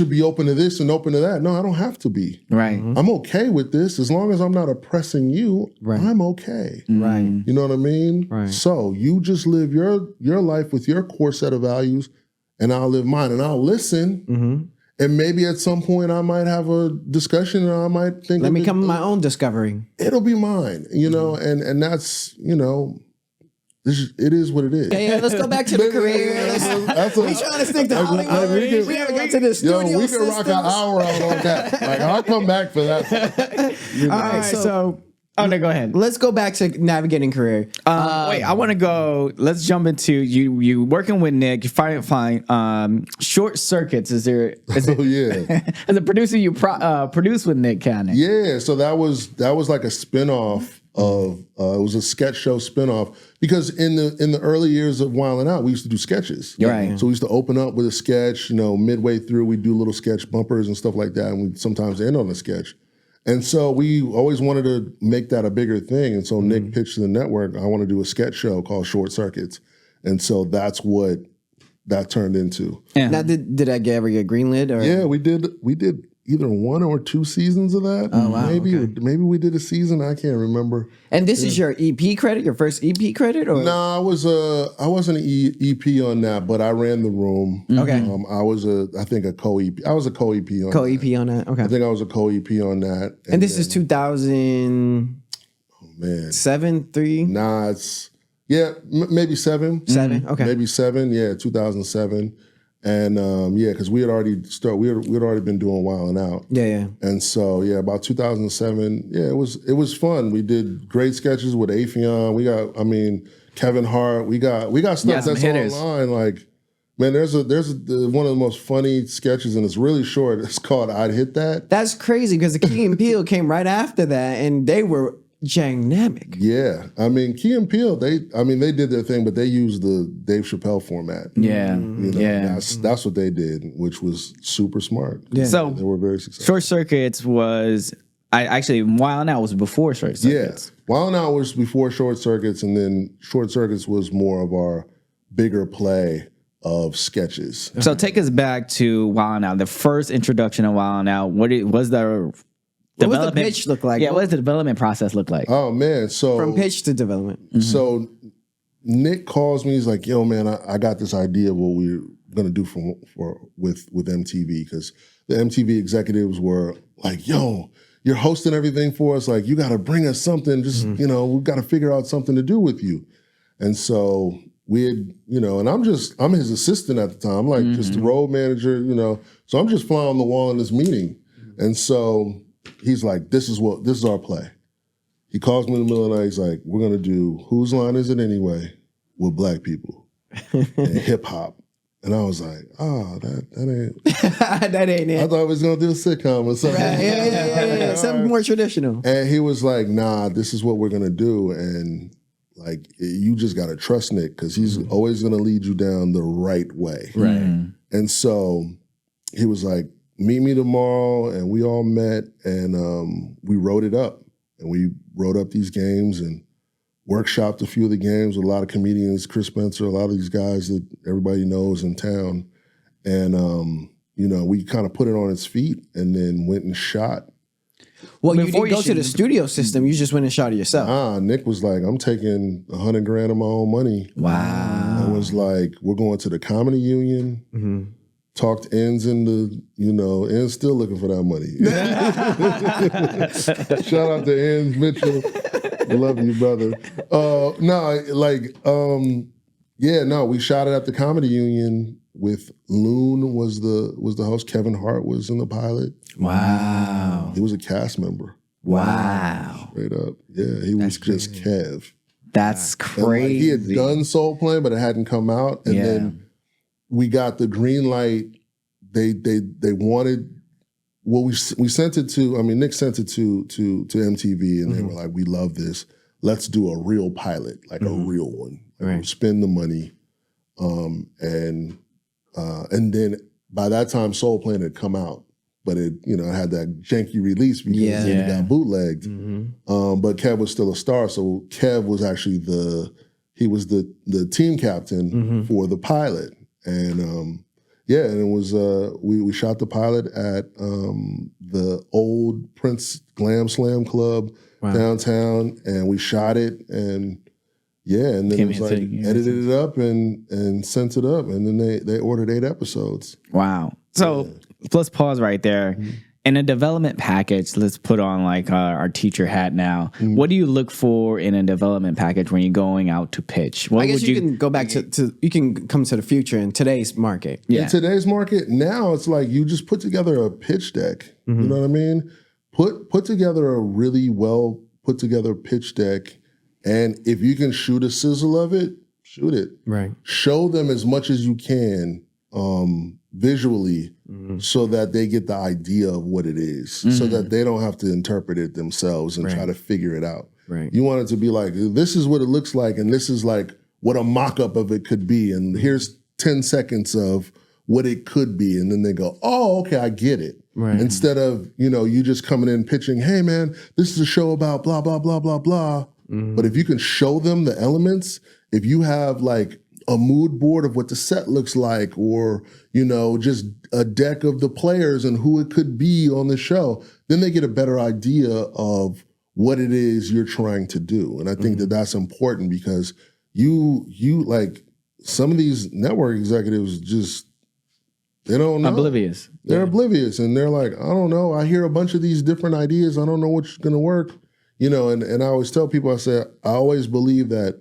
be open to this and open to that. No, I don't have to be. Right. I'm okay with this. As long as I'm not oppressing you, I'm okay. Right. You know what I mean? Right. So you just live your life with your core set of values, and I'll live mine, and I'll listen. And maybe at some point I might have a discussion, and I might think, let me come with my own discovery. It'll be mine, you know, and that's, you know, it is what it is. Yeah, let's go back to the career. We trying to stick to Hollywood. We haven't got to the studio we can rock an hour out on that. Like, I'll come back for that. All right, so Oh no, go ahead. Let's go back to navigating career. Wait, I want to go. Let's jump into you working with Nick. You fine. Short Circuits. Is there? Oh yeah. As a producer, you produced with Nick Cannon. Yeah, so that was like a spinoff of it was a sketch show spinoff because in the early years of Wild 'N Out, we used to do sketches. Right. So we used to open up with a sketch. Midway through, we do little sketch bumpers and stuff like that, and we sometimes end on a sketch. And so we always wanted to make that a bigger thing. And so Nick pitched to the network, I want to do a sketch show called Short Circuits. And so that's what that turned into. Yeah. Now, did I ever get greenlit? Or? Yeah, we did either 1 or 2 seasons of that. Oh, wow. Maybe we did a season. I can't remember. And this is your EP credit, your first EP credit? Or? No, I wasn't an EP on that, but I ran the room. Okay. I was I think a co-EP. I was a co-EP on co-EP that. on that. Okay. I think I was a co-EP on that. And this is 2000. Oh man. 7, 3. Nah, it's maybe 7. 7. Okay. Maybe 7. Yeah, 2007. And because we had already been doing Wild 'N Out. Yeah. And so about 2007. Yeah, it was fun. We did great sketches with Afion. We got Kevin Hart. We got stuff that's online. Like, man, there's one of the most funny sketches, and it's really short. It's called "I'd Hit That." That's crazy because the Key and Peele came right after that, and they were dynamic. Yeah, Key and Peele, they did their thing, but they used the Dave Chappelle format. Yeah, that's what they did, which was super smart. Yeah. So they were very successful. Short Circuits was Wild 'N Out was before Short Circuits. Yeah, Wild 'N Out was before Short Circuits, and then Short Circuits was more of our bigger play of sketches. So take us back to Wild 'N Out, the first introduction of Wild 'N Out. What was the pitch look like? Yeah, what does the development process look like? Oh man, so from pitch to development. Mm-hmm. So Nick calls me. He's like, "Yo, man, I got this idea of what we're gonna do with MTV because the MTV executives were like, yo, you're hosting everything for us. Like, you got to bring us something. Just we've got to figure out something to do with you." And so we had, and I'm his assistant at the time, like just the road manager, So I'm just flying on the wall in this meeting, and so he's like, this is our play. He calls me in the middle of the night. He's like, we're going to do Whose Line Is It Anyway with black people and hip hop. And I was like, that ain't. That ain't it. I thought we was going to do a sitcom or something. Right. Yeah. Something more traditional. And he was like, nah, this is what we're going to do. And like, you just got to trust Nick because he's always going to lead you down the right way. Right. And so he was like, meet me tomorrow. And we all met and we wrote it up. And we wrote up these games and workshopped a few of the games with a lot of comedians, Chris Spencer, a lot of these guys that everybody knows in town. And, we kind of put it on its feet and then went and shot. Well, you didn't go to the studio system. You just went and shot it yourself. Nick was like, I'm taking $100,000 of my own money. Wow. I was like, we're going to the Comedy Union. Talked ends into, ends still looking for that money. Shout out to Ends Mitchell. I love you, brother. We shot it at the Comedy Union with Loon was the host. Kevin Hart was in the pilot. Wow. He was a cast member. Wow. Straight up. Yeah, he was just Kev. That's crazy. He had done Soul Plane, but it hadn't come out. And then we got the green light. They wanted. Well, we sent it to. Nick sent it to MTV, and they were like, "We love this. Let's do a real pilot, like a real one. Like, we'll spend the money." And then by that time, Soul Plane had come out, but it had that janky release because it got bootlegged. But Kev was still a star, so Kev was actually the team captain for the pilot. And and it was we shot the pilot at the old Prince Glam Slam Club downtown, and we shot it, and then it was like edited it up and sent it up, and then they ordered 8 episodes. Wow. So let's pause right there. In a development package, let's put on like our teacher hat now. What do you look for in a development package when you're going out to pitch? What I guess you can go back to you can come to the future in today's market. Yeah. In today's market, now it's like you just put together a pitch deck. You know what I mean? Put together a really well put together a pitch deck, and if you can shoot a sizzle of it, shoot it. Right. Show them as much as you can visually so that they get the idea of what it is, so that they don't have to interpret it themselves and try to figure it out. Right. You want it to be like, this is what it looks like, and this is like what a mock-up of it could be, and here's 10 seconds of what it could be, and then they go, oh, okay, I get it. Right. Instead of, you just coming in pitching, hey man, this is a show about blah, blah, blah, blah, blah. But if you can show them the elements, if you have like a mood board of what the set looks like, or, just a deck of the players and who it could be on the show, then they get a better idea of what it is you're trying to do. And I think that that's important, because you like, some of these network executives just, they don't know. Oblivious. They're oblivious, and they're like, I don't know. I hear a bunch of these different ideas. I don't know what's going to work. And I always tell people, I say, I always believe that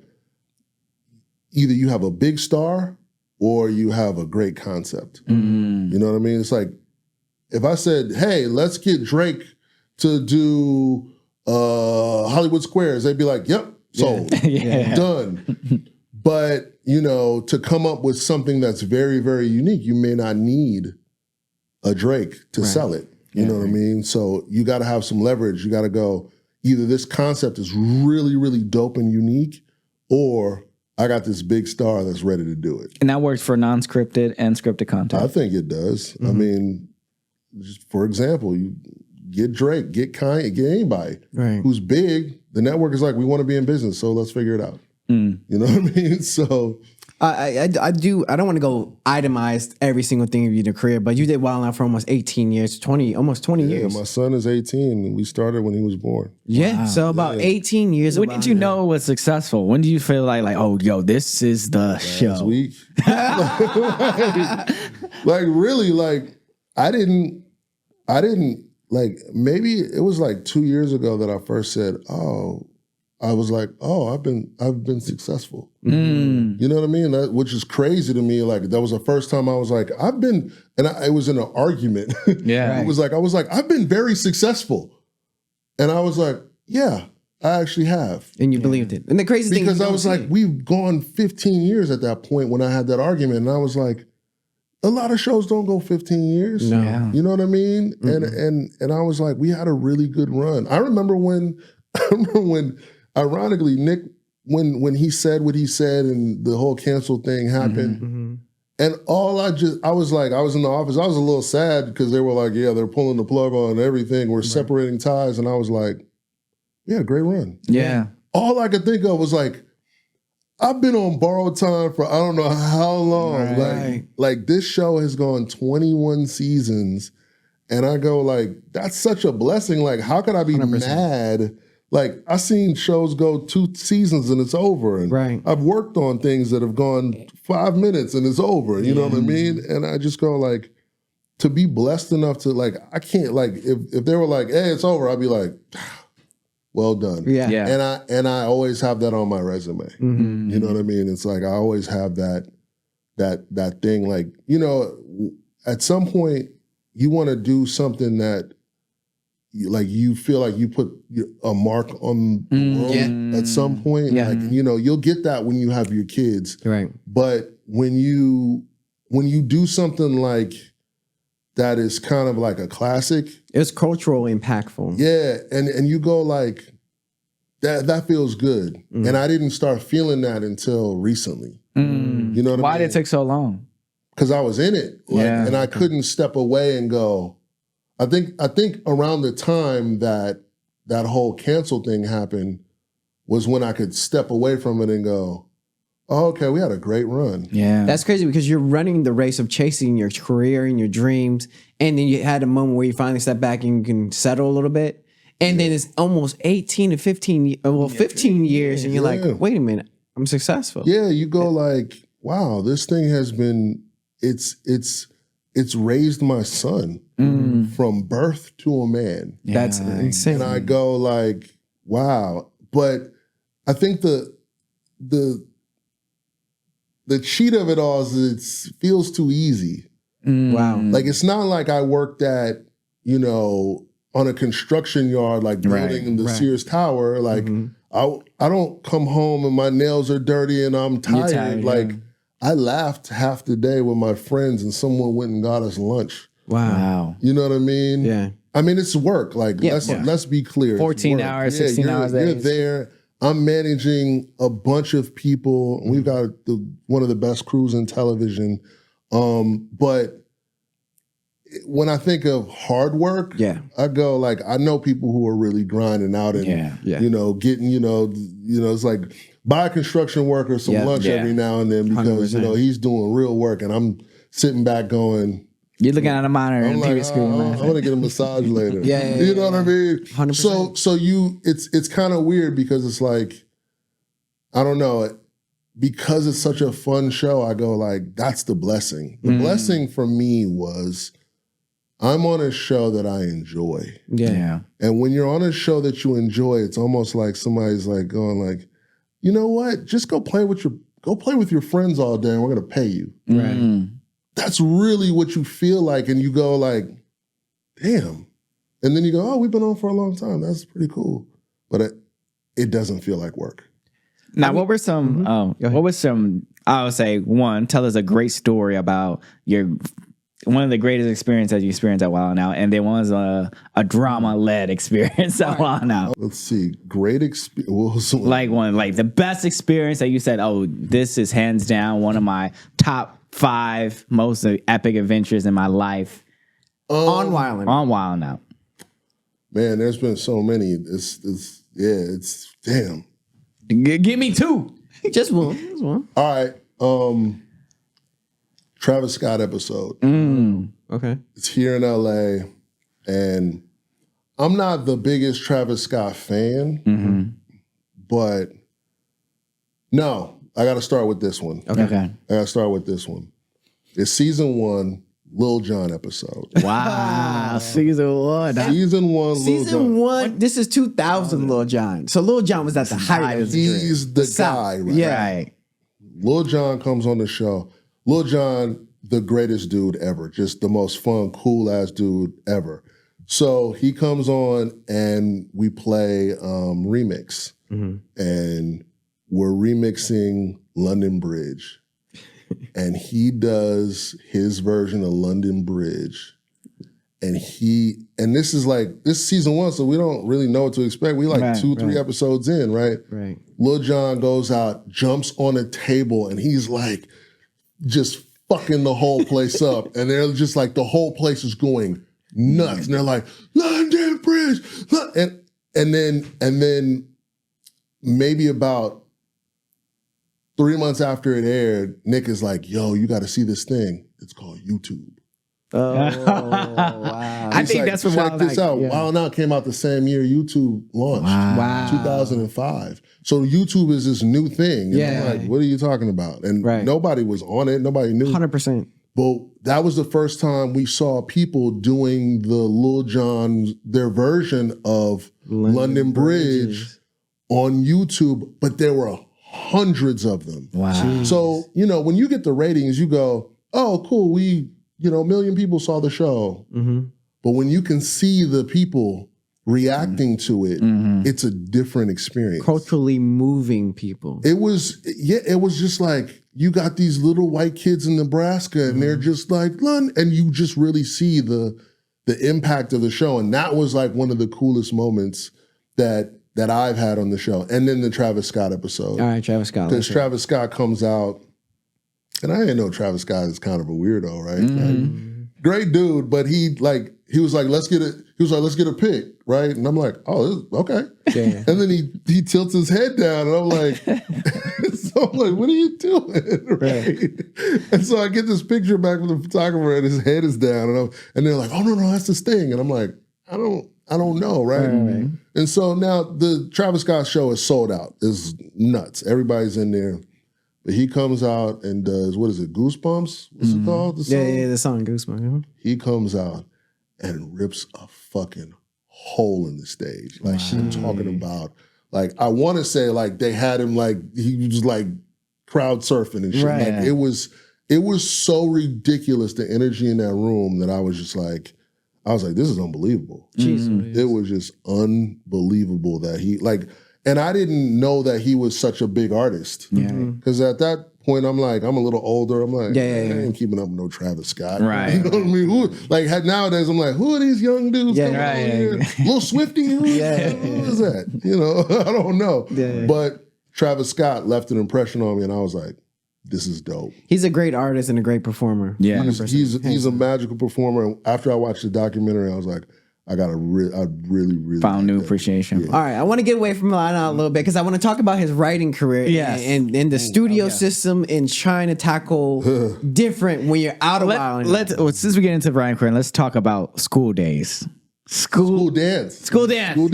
either you have a big star or you have a great concept. You know what I mean? It's like, if I said, hey, let's get Drake to do Hollywood Squares, they'd be like, yep, sold, done. But, to come up with something that's very, very unique, you may not need a Drake to sell it. You know what I mean? So you got to have some leverage. You got to go, either this concept is really, really dope and unique, or I got this big star that's ready to do it. And that works for non-scripted and scripted content. I think it does. I mean, just for example, you get Drake, get Kanye, get anybody who's big. The network is like, we want to be in business, so let's figure it out. You know what I mean? So I don't want to go itemized every single thing of your career, but you did Wild Out for almost 18 years, almost 20 years. My son is 18, and we started when he was born. Yeah, so about 18 years. When did you know it was successful? When do you feel like, oh, yo, this is the show? Last week. like really, like I didn't like, maybe it was like 2 years ago that I first said, I was like, I've been successul. You know what I mean? Which is crazy to me. Like, that was the first time I was like, it was in an argument. Yeah. It was like, I was like, I've been very successful. And I was like, yeah, I actually have. And you believed it. And the crazy thing because I was like, we've gone 15 years at that point when I had that argument. And I was like, a lot of shows don't go 15 years. No. Yeah. You know what I mean? And I was like, we had a really good run. I remember when ironically, Nick, when he said what he said and the whole cancel thing happened, and I was in the office, I was a little sad because they were like, yeah, they're pulling the plug on everything, we're separating ties, and I was like, we had a great run. Yeah. All I could think of was like, I've been on borrowed time for I don't know how long. Right. Like this show has gone 21 seasons, and I go like, that's such a blessing. Like, how could I be 100%. mad? Like, I've seen shows go 2 seasons and it's over. And I've worked on things that have gone 5 minutes and it's over. You know what I mean? And I just go like, to be blessed enough to like, I can't like, if they were like, hey, it's over, I'd be like, well done. Yeah. And I always have that on my resume. You know what I mean? It's like, I always have that thing, like, at some point you want to do something that you feel like you put a mark on the world at some point. Yeah. Like, you'll get that when you have your kids. Right. But when you do something like that is kind of like a classic. It's cultural impactful. Yeah. And you go like, that feels good. And I didn't start feeling that until recently. You know what I mean? Why did it take so long? Because I was in it. And I couldn't step away and go. I think around the time that whole cancel thing happened was when I could step away from it and go, oh, okay, we had a great run. Yeah. That's crazy because you're running the race of chasing your career and your dreams. And then you had a moment where you finally step back and you can settle a little bit. And then it's almost 18 to 15, 15 years. And you're like, wait a minute, I'm successful. Yeah, you go like, wow, this thing has been, it's raised my son from birth to a man. That's insane. And I go like, wow. But I think the cheat of it all is it feels too easy. Wow. Like, it's not like I worked at, on a construction yard, like building the Sears Tower. Like I don't come home and my nails are dirty and I'm tired. Like I laughed half the day with my friends and someone went and got us lunch. Wow. You know what I mean? Yeah. I mean, it's work. Like let's be clear. 14 hours, 16 hours. You're there. I'm managing a bunch of people. We've got one of the best crews in television. But when I think of hard work, I go like, I know people who are really grinding out and you know, getting, you know, it's like buy a construction worker some lunch every now and then because 100%. You know he's doing real work and I'm sitting back going, you're looking at a monitor and like, screen. I want to get a massage later. You know what I mean? 100%. So it's kind of weird because it's like, I don't know, because it's such a fun show, I go like, that's the blessing. The blessing for me was I'm on a show that I enjoy. Yeah. And when you're on a show that you enjoy, it's almost like somebody's like going like, you know what? Just go play with your friends all day and we're gonna pay you. Right. That's really what you feel like, and you go like, damn. And then you go, oh, we've been on for a long time. That's pretty cool. But it doesn't feel like work. Now, what were some, I would say, one, tell us a great story about one of the greatest experiences you experienced at Wild 'N Out, and then one was a drama-led experience at Wild 'N Out. Let's see, great experience. Like the best experience that you said, oh, this is hands down one of my top 5 most epic adventures in my life. On Wild 'N Out. Man, there's been so many. It's damn. Give me 2. Just one. All right. Travis Scott episode. Okay. It's here in LA, and I'm not the biggest Travis Scott fan, but no, I got to start with this one. Okay. I got to start with this one. It's season 1, Lil Jon episode. Wow, season 1. Season 1, Lil Jon. Season 1, this is 2000 Lil Jon. So Lil Jon was at the height of He's the guy, right? Yeah. Lil Jon comes on the show. Lil Jon, the greatest dude ever. Just the most fun, cool-ass dude ever. So he comes on and we play remix. And we're remixing London Bridge. And he does his version of London Bridge. And this is season 1, so we don't really know what to expect. We 2-3 episodes in, right? Right. Lil Jon goes out, jumps on a table, and he's like just fucking the whole place up. And they're just like, the whole place is going nuts. And they're like, London Bridge. And then maybe about 3 months after it aired, Nick is like, yo, you got to see this thing. It's called YouTube. Oh, wow. I think that's what check this out. Wild 'N Out came out the same year YouTube launched. Wow. 2005. So YouTube is this new thing. And I'm like, what are you talking about? And nobody was on it. Nobody knew. 100%. But that was the first time we saw people doing the Lil Jon, their version of London Bridge on YouTube, but there were hundreds of them. Wow. Jeez. So, when you get the ratings, you go, oh, cool, a million people saw the show. But when you can see the people reacting to it, it's a different experience. Culturally moving people. It was just like, you got these little white kids in Nebraska and they're just like, and you just really see the impact of the show. And that was like one of the coolest moments that I've had on the show. And then the Travis Scott episode. All right, Travis Scott. Because Travis Scott comes out, and I didn't know Travis Scott is kind of a weirdo, right? Like, great dude, but he was like, let's get a pic, right? And I'm like, oh, okay. Yeah. And then he tilts his head down, and I'm like, so I'm like, what are you doing, right? And so I get this picture back from the photographer, and his head is down, and they're like, oh no, that's this thing, and I'm like, I don't know, right? And so now the Travis Scott show is sold out. It's nuts. Everybody's in there. But he comes out and does, what is it, Goosebumps? What's it called? The song? Yeah, the song Goosebumps. He comes out and rips a fucking hole in the stage. Like, I'm talking about, like, I want to say, like, they had him, like, he was, like, crowd surfing and shit. Right. Like, it was so ridiculous, the energy in that room, that I was just like, I was like, this is unbelievable. Jesus. It was just unbelievable that he and I didn't know that he was such a big artist. Because at that point, I'm like, I'm a little older. I'm like, I ain't keeping up with no Travis Scott. Right. You know what I mean? Nowadays, I'm like, who are these young dudes coming on here? Little Swifty? Who is that? You know, I don't know. But Travis Scott left an impression on me, and I was like, this is dope. He's a great artist and a great performer. Yeah. He's a magical performer. And after I watched the documentary, I was like, I really found new appreciation. All right, I want to get away from Lionel a little bit because I want to talk about his writing career and the studio system and trying to tackle different when you're out of Island. Since we get into writing career, let's talk about school days. School dance. How did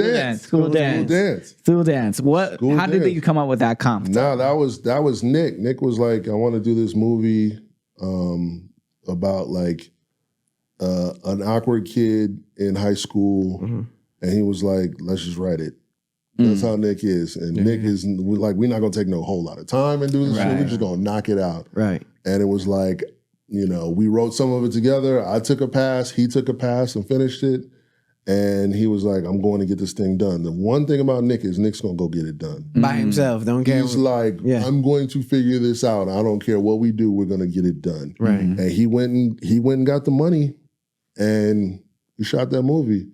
you come up with that concept? No, that was Nick. Nick was like, I want to do this movie about like an awkward kid in high school, and he was like, let's just write it. That's how Nick is. And Nick is like, we're not gonna take no whole lot of time and do this shit. We're just gonna knock it out. Right. And it was like, you know, we wrote some of it together. I took a pass, he took a pass and finished it. And he was like, I'm going to get this thing done. The one thing about Nick is Nick's going to go get it done. By himself. Don't care. He's like, I'm going to figure this out. I don't care what we do. We're going to get it done. Right. And he went and got the money and he shot that movie.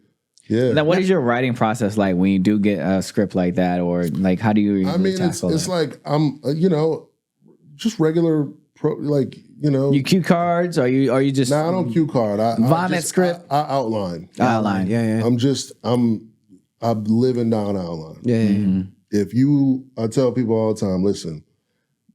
Yeah. Now, what is your writing process like when you do get a script like that? Or like, how do you tackle it's like, I'm, you know, just regular, you cue cards? Are you just? No, I don't cue card. Vomit script. I outline. Yeah. I'm living down outline. Yeah. I tell people all the time, listen,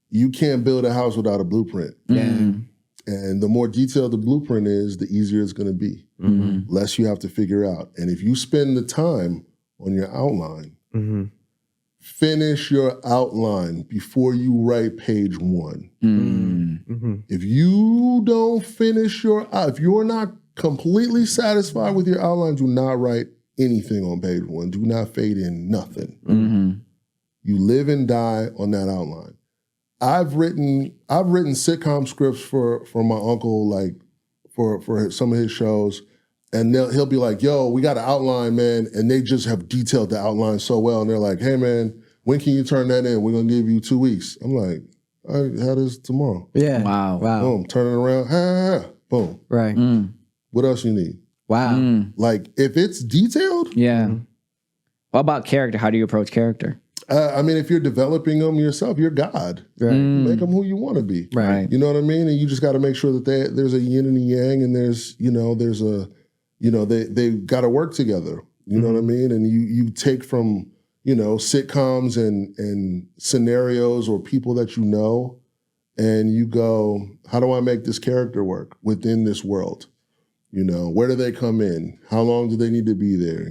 you can't build a house without a blueprint. And the more detailed the blueprint is, the easier it's going to be. Less you have to figure out. And if you spend the time on your outline, finish your outline before you write page 1. If you don't finish if you're not completely satisfied with your outline, do not write anything on page 1. Do not fade in nothing. You live and die on that outline. I've written sitcom scripts for my uncle, like for some of his shows, and he'll be like, yo, we got an outline, man, and they just have detailed the outline so well, and they're like, hey, man, when can you turn that in? We're going to give you 2 weeks. I'm like, I had this tomorrow. Yeah. Wow. Boom, turn it around. Boom. Right. What else you need? Wow. Like, if it's detailed. Yeah. What about character? How do you approach character? I mean, if you're developing them yourself, you're God. Right. Make them who you want to be. Right. You know what I mean? And you just got to make sure that there's a yin and a yang, and they got to work together. You know what I mean? And you take from, sitcoms and scenarios or people that you know, and you go, how do I make this character work within this world? Where do they come in? How long do they need to be there?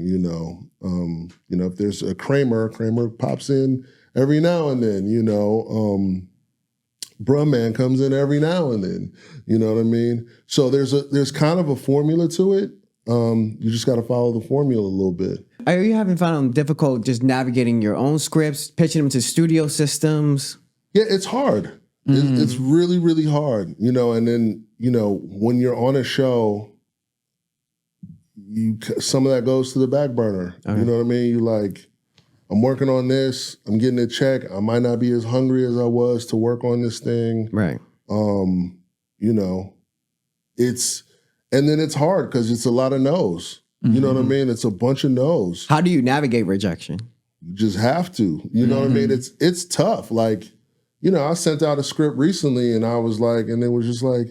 If there's a Kramer pops in every now and then, Brumman comes in every now and then. You know what I mean? So there's kind of a formula to it. You just got to follow the formula a little bit. Are you having fun difficult just navigating your own scripts, pitching them to studio systems? Yeah, it's hard. It's really, really hard. And then, when you're on a show, some of that goes to the back burner. Okay. You know what I mean? You like, I'm working on this. I'm getting a check. I might not be as hungry as I was to work on this thing. Right. And then it's hard because it's a lot of no's. You know what I mean? It's a bunch of no's. How do you navigate rejection? You just have to. You know what I mean? It's tough. Like, I sent out a script recently and I was like, and it was just like,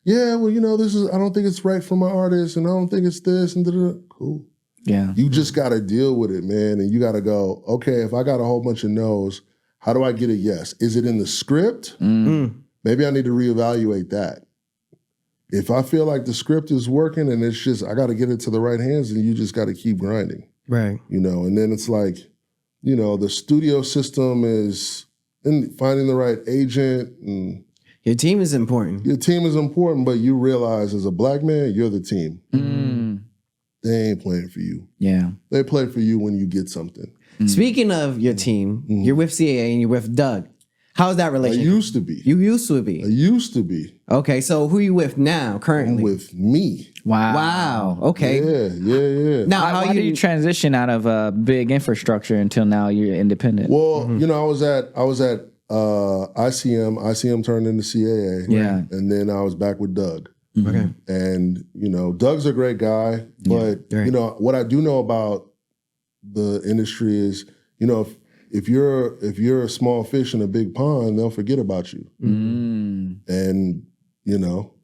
yeah, well, I don't think it's right for my artist, and I don't think it's this, and da-da-da. Cool. Yeah. You just got to deal with it, man, and you got to go, okay, if I got a whole bunch of no's, how do I get a yes? Is it in the script? Maybe I need to reevaluate that. If I feel like the script is working and it's just, I got to get it to the right hands, and you just got to keep grinding. Right. And then it's like, the studio system is finding the right agent, and your team is important. Your team is important, but you realize as a black man, you're the team. They ain't playing for you. Yeah. They play for you when you get something. Speaking of your team, you're with CAA and you're with Doug. How's that relationship? I used to be. You used to be. I used to be. Okay, so who you with now, currently? With me. Wow. Okay. Yeah. Now, How do you transition out of a big infrastructure until now you're independent? Well, I was at ICM. ICM turned into CAA. Yeah. And then I was back with Doug. Okay. And, Doug's a great guy. But, what I do know about the industry is, if you're a small fish in a big pond, they'll forget about you. And,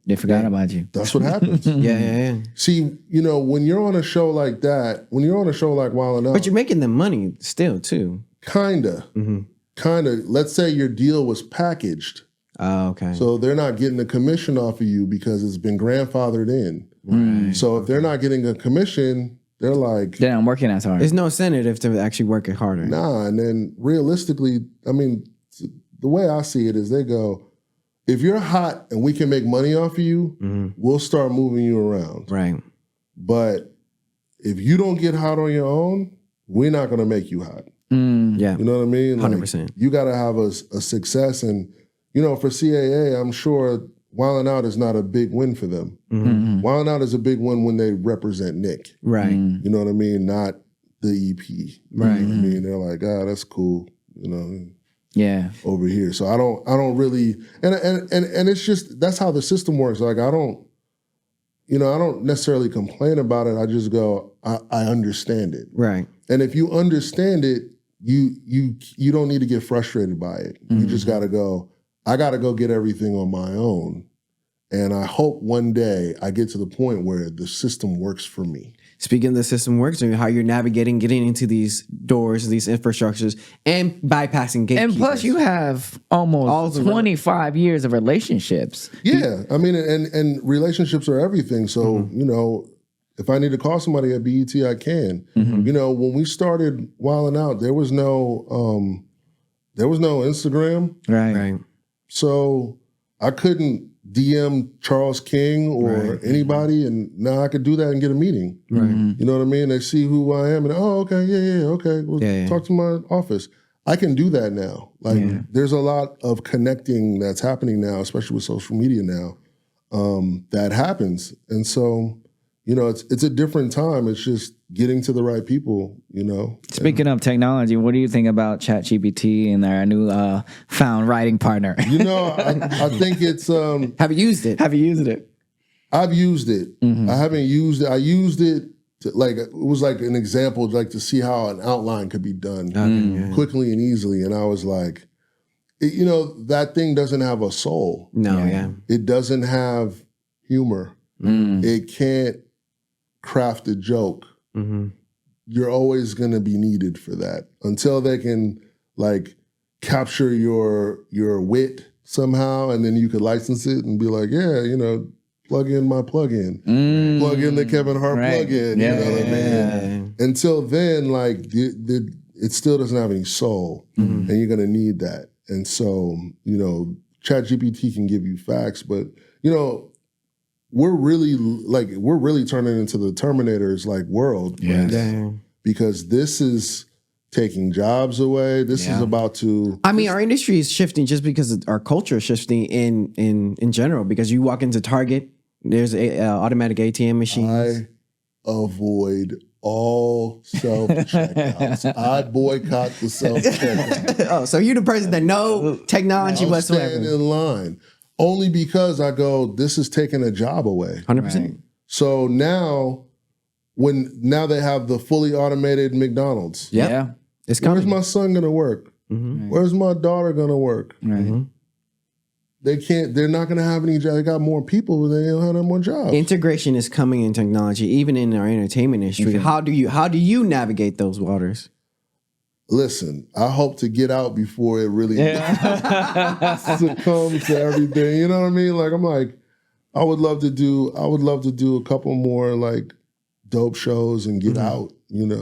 they forgot about you. that's what happens. Yeah. See, when you're on a show like that, when you're on a show like Wild 'N Out, But you're making them money still, too. kinda. Let's say your deal was packaged. Oh, okay. So they're not getting a commission off of you because it's been grandfathered in. Right. So if they're not getting a commission, they're like, They're not working as hard. There's no incentive to actually work it harder. nah. And then realistically, the way I see it is they go, if you're hot and we can make money off of you, we'll start moving you around. Right. But if you don't get hot on your own, we're not going to make you hot. Yeah. You know what I mean? 100%. You got to have a success. And, for CAA, I'm sure Wild 'N Out is not a big win for them. Wild 'N Out is a big win when they represent Nick. Right. You know what I mean? Not the EP. Right. You know what I mean? They're like, that's cool. Yeah. Over here. So I don't really, and it's just, that's how the system works. Like I don't necessarily complain about it. I just go, I understand it. Right. And if you understand it, you don't need to get frustrated by it. You just got to go, I got to go get everything on my own. And I hope one day I get to the point where the system works for me. Speaking of the system works and how you're navigating, getting into these doors, these infrastructures, and bypassing gatekeepers. And plus, you have almost 25 years of relationships. Yeah. And relationships are everything. So, if I need to call somebody at BET, I can. When we started Wild 'N Out, there was no Instagram. Right. So I couldn't DM Charles King or anybody, and now I could do that and get a meeting. Right. You know what I mean? They see who I am, and okay, okay, well, talk to my office. I can do that now. There's a lot of connecting that's happening now, especially with social media now, that happens. And so, it's a different time. It's just getting to the right people, Speaking of technology, what do you think about ChatGPT and our new found writing partner? I think it's... Have you used it? Have you used it? I've used it. I haven't used it. I used it to, it was like an example, to see how an outline could be done quickly and easily. And I was like, that thing doesn't have a soul. No, yeah. It doesn't have humor. It can't craft a joke. You're always going to be needed for that until they can capture your wit somehow, and then you could license it and be like, plug in my plug-in, plug in the Kevin Hart plug-in. You know what I mean? Until then, it still doesn't have any soul, and you're going to need that. And so, ChatGPT can give you facts, but we're really turning into the Terminator's world, because this is taking jobs away. This is about to. Our industry is shifting just because our culture is shifting in general. Because you walk into Target, there's automatic ATM machines. I avoid all self-checkouts. I boycott the self-checkout. Oh, so you're the person that know technology whatsoever. Stand in line. Only because I go, this is taking a job away. 100%. So now they have the fully automated McDonald's. Yeah. It's coming. Where's my son going to work? Where's my daughter going to work? They're not going to have any jobs. They got more people, but they don't have no more jobs. Integration is coming in technology, even in our entertainment industry. How do you navigate those waters? Listen, I hope to get out before it really succumbs to everything. You know what I mean? I would love to do a couple more dope shows and get out, buy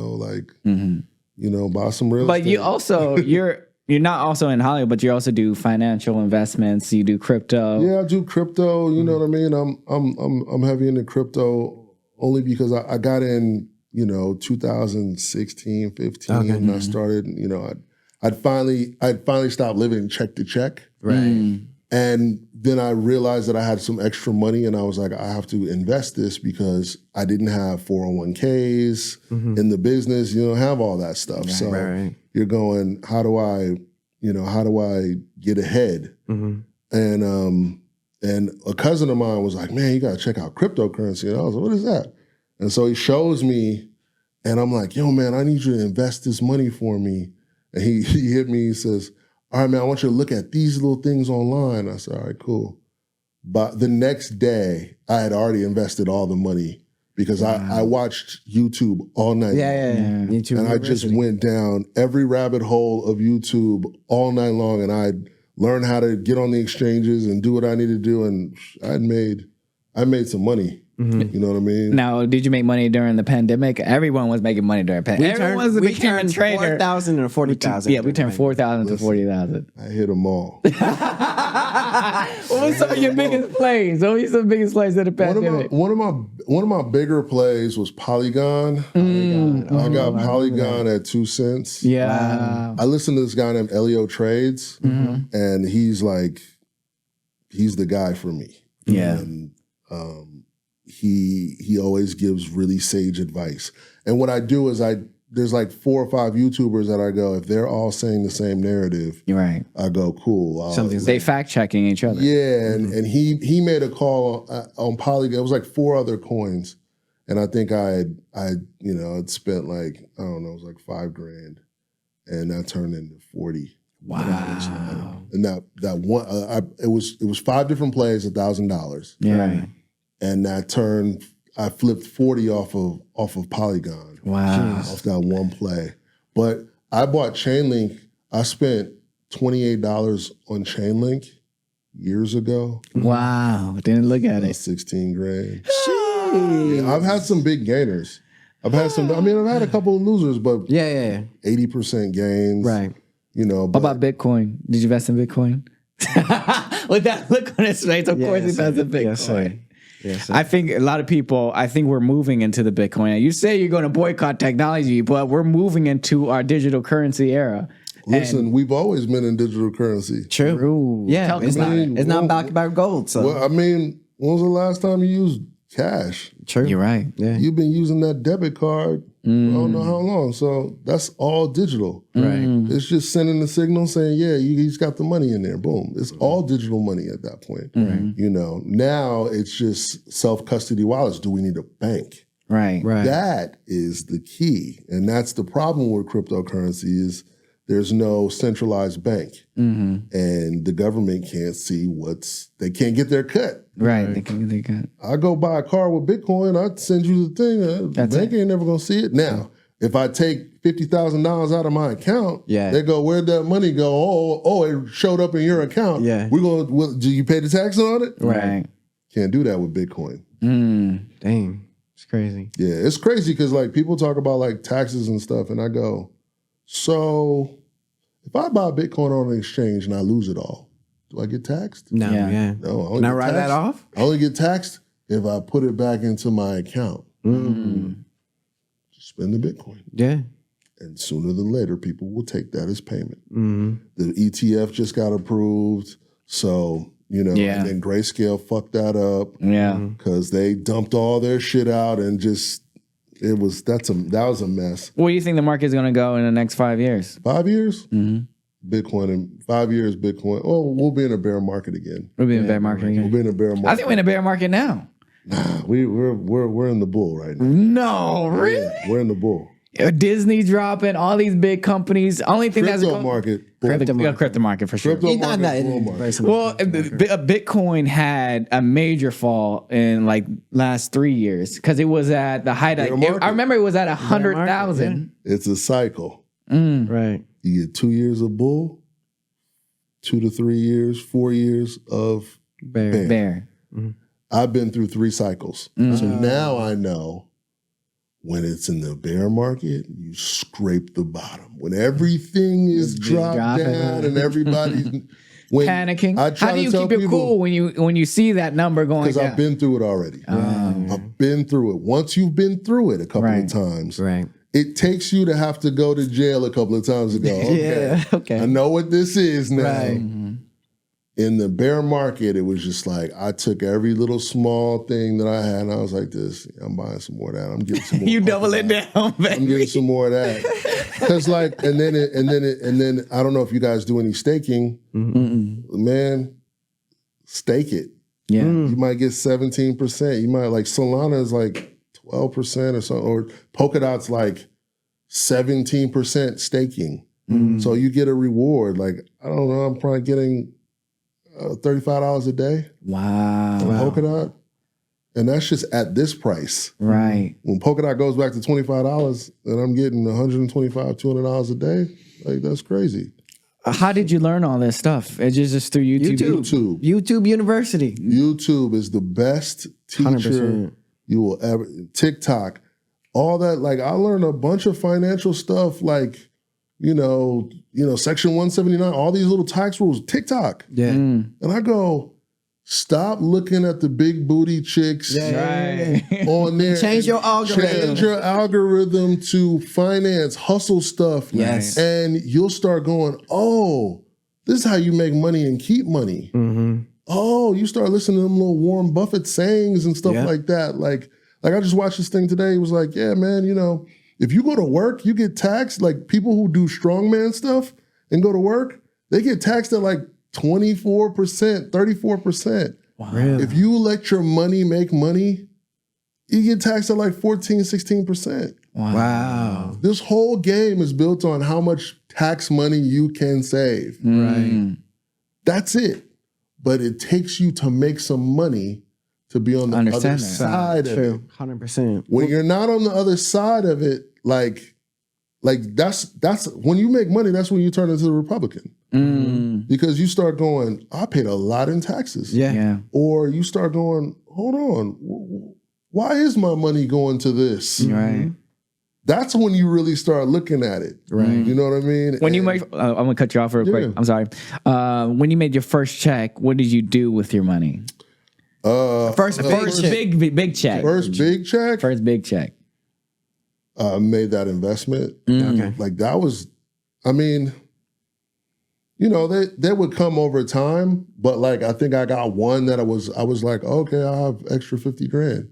some real estate. But you also you're not also in Hollywood, but you also do financial investments, you do crypto. Yeah, I do crypto, you know what I mean? I'm heavy into crypto only because I got in 2016, 15, and I started, I'd finally stopped living check to check. Right. And then I realized that I had some extra money, and I was like, I have to invest this because I didn't have 401ks in the business. You don't have all that stuff. So you're going, how do I get ahead? And a cousin of mine was like, man, you got to check out cryptocurrency. And I was like, what is that? And so he shows me, and I'm like, yo, man, I need you to invest this money for me. And he hit me, he says, all right, man, I want you to look at these little things online. I said, all right, cool. But the next day, I had already invested all the money because I watched YouTube all night. YouTube and I just went down every rabbit hole of YouTube all night long, and I learned how to get on the exchanges and do what I needed to do, and I made some money. You know what I mean? Now, did you make money during the pandemic? Everyone was making money during the pandemic. Everyone became a trader. 4,000 or 40,000. Yeah, we turned 4,000 to 40,000. I hit them all. What was some of your biggest plays? What were some of the biggest plays of the pandemic? One of my bigger plays was Polygon. I got Polygon at 2 cents. Yeah. Wow. I listened to this guy named Elio Trades, and he's the guy for me. Yeah. And he always gives really sage advice. And what I do is there's like 4 or 5 YouTubers that I go, if they're all saying the same narrative, you're right. I go, cool. They fact checking each other. Yeah, and he made a call on Polygon. It was like 4 other coins, and I think I had spent like, I don't know, it was like $5,000, and that turned into 40. Wow. And that one, it was 5 different plays, $1,000. Yeah. Right. And I flipped 40 off of Polygon. Wow. Off that one play. But I bought Chainlink. I spent $28 on Chainlink years ago. Wow. Didn't look at it. $16,000. Yeah, I've had some big gainers. I've had a couple of losers, but 80% gains. Right. What about Bitcoin? Did you invest in Bitcoin? With that look on his face, of course he invested in Bitcoin. Yes, I think a lot of people, we're moving into the Bitcoin. You say you're going to boycott technology, but we're moving into our digital currency era. Listen, we've always been in digital currency. True. Yeah, it's not backed by gold. So. Well, when was the last time you used cash? True. You're right. Yeah. You've been using that debit card I don't know how long. So that's all digital. Right. It's just sending the signal saying, yeah, he's got the money in there. Boom. It's all digital money at that point. Right. Now it's just self-custody wallets. Do we need a bank? Right. That is the key. And that's the problem with cryptocurrency is there's no centralized bank. And the government can't see they can't get their cut. Right. They can't get their cut. I go buy a car with Bitcoin, I'd send you the thing. The bank ain't never gonna see it. Now, if I take $50,000 out of my account, they go, where'd that money go? Oh, it showed up in your account. Yeah. Do you pay the tax on it? Right. Can't do that with Bitcoin. Dang. It's crazy. Yeah, it's crazy because people talk about taxes and stuff, and I go, so if I buy Bitcoin on an exchange and I lose it all, do I get taxed? No, No. Can I write that off? I only get taxed if I put it back into my account. Just spend the Bitcoin. Yeah. And sooner than later, people will take that as payment. The ETF just got approved. So, and then Grayscale fucked that up. Yeah. Because they dumped all their shit out and just, that was a mess. Where do you think the market's going to go in the next 5 years? 5 years? Bitcoin in 5 years, Bitcoin. Oh, we'll be in a bear market again. We'll be in a bear market again. We'll be in a bear market. I think we're in a bear market now. Nah, we're in the bull right now. No, really? Yeah, we're in the bull. Disney dropping, all these big companies. Only thing Crypto market. Crypto market for sure. Crypto Not market. that Bull market. Well, Bitcoin had a major fall in last 3 years because it was at the height. I remember it was at 100,000. It's a cycle. Right. You get 2 years of bull, 2 to 3 years, 4 years of bear. I've been through 3 cycles. So now I know when it's in the bear market, you scrape the bottom. When everything is dropped down and everybody's panicking. How do you keep it cool when you see that number going down? Because I've been through it already. I've been through it. Once you've been through it a couple of times, it takes you to have to go to jail a couple of times to go, okay, I know what this is now. in the bear market, it was just like I took every little small thing that I had, and I was like, "This, I'm buying some more of that. I'm getting some more." You double it down, baby. I'm getting some more of that. Because and then I don't know if you guys do any staking. Man, stake it. Yeah. You might get 17%. You might like Solana is like 12% or something, or Polkadot's like 17% staking. So you get a reward. Like I don't know, I'm probably getting $35 a day. Wow. On Polkadot. And that's just at this price. Right. When Polkadot goes back to $25 and I'm getting $125, $200 a day, like that's crazy. How did you learn all this stuff? It's just through YouTube. YouTube University. YouTube is the best teacher 100%. you will ever. TikTok, all that. Like I learned a bunch of financial stuff, like Section 179, all these little tax rules. TikTok, and I go, stop looking at the big booty chicks on there. Change your algorithm. Change your algorithm to finance, hustle stuff. Yes. And you'll start going, oh, this is how you make money and keep money. Oh, you start listening to them little Warren Buffett sayings and stuff like that. Like I just watched this thing today. It was like, yeah, man, if you go to work, you get taxed. Like people who do strongman stuff and go to work, they get taxed at like 24%, 34%. Wow. Really? If you let your money make money, you get taxed at like 14, 16%. Wow. This whole game is built on how much tax money you can save. Right. That's it. But it takes you to make some money to be on the other side of it. 100%. When you're not on the other side of it, like that's when you make money, that's when you turn into a Republican. Because you start going, I paid a lot in taxes. Yeah. Or you start going, hold on, why is my money going to this? Right. That's when you really start looking at it. Right. You know what I mean? When you make, I'm gonna cut you off real quick. I'm sorry. When you made your first check, what did you do with your money? First Big check. First big check? First big check. Made that investment. Okay. Like that was, I mean, they would come over time, but like I think I got one that I was like, okay, I have extra 50 grand.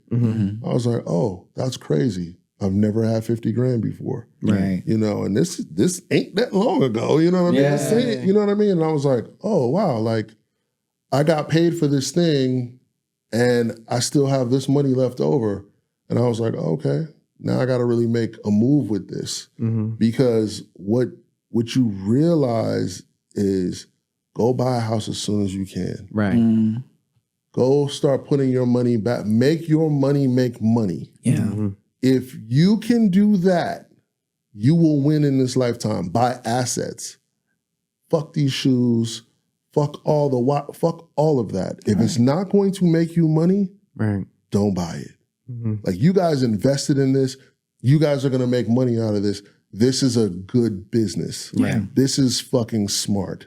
I was like, oh, that's crazy. I've never had 50 grand before. Right. And this ain't that long ago. You know what I mean? Yeah. I say it, you know what I mean? And I was like, oh wow, like I got paid for this thing and I still have this money left over. And I was like, okay, now I gotta really make a move with this. Because what you realize is go buy a house as soon as you can. Right. Go start putting your money back. Make your money make money. Yeah. If you can do that, you will win in this lifetime. Buy assets. Fuck these shoes. Fuck all of that. If it's not going to make you money, don't buy it. Like you guys invested in this. You guys are going to make money out of this. This is a good business. Yeah. This is fucking smart.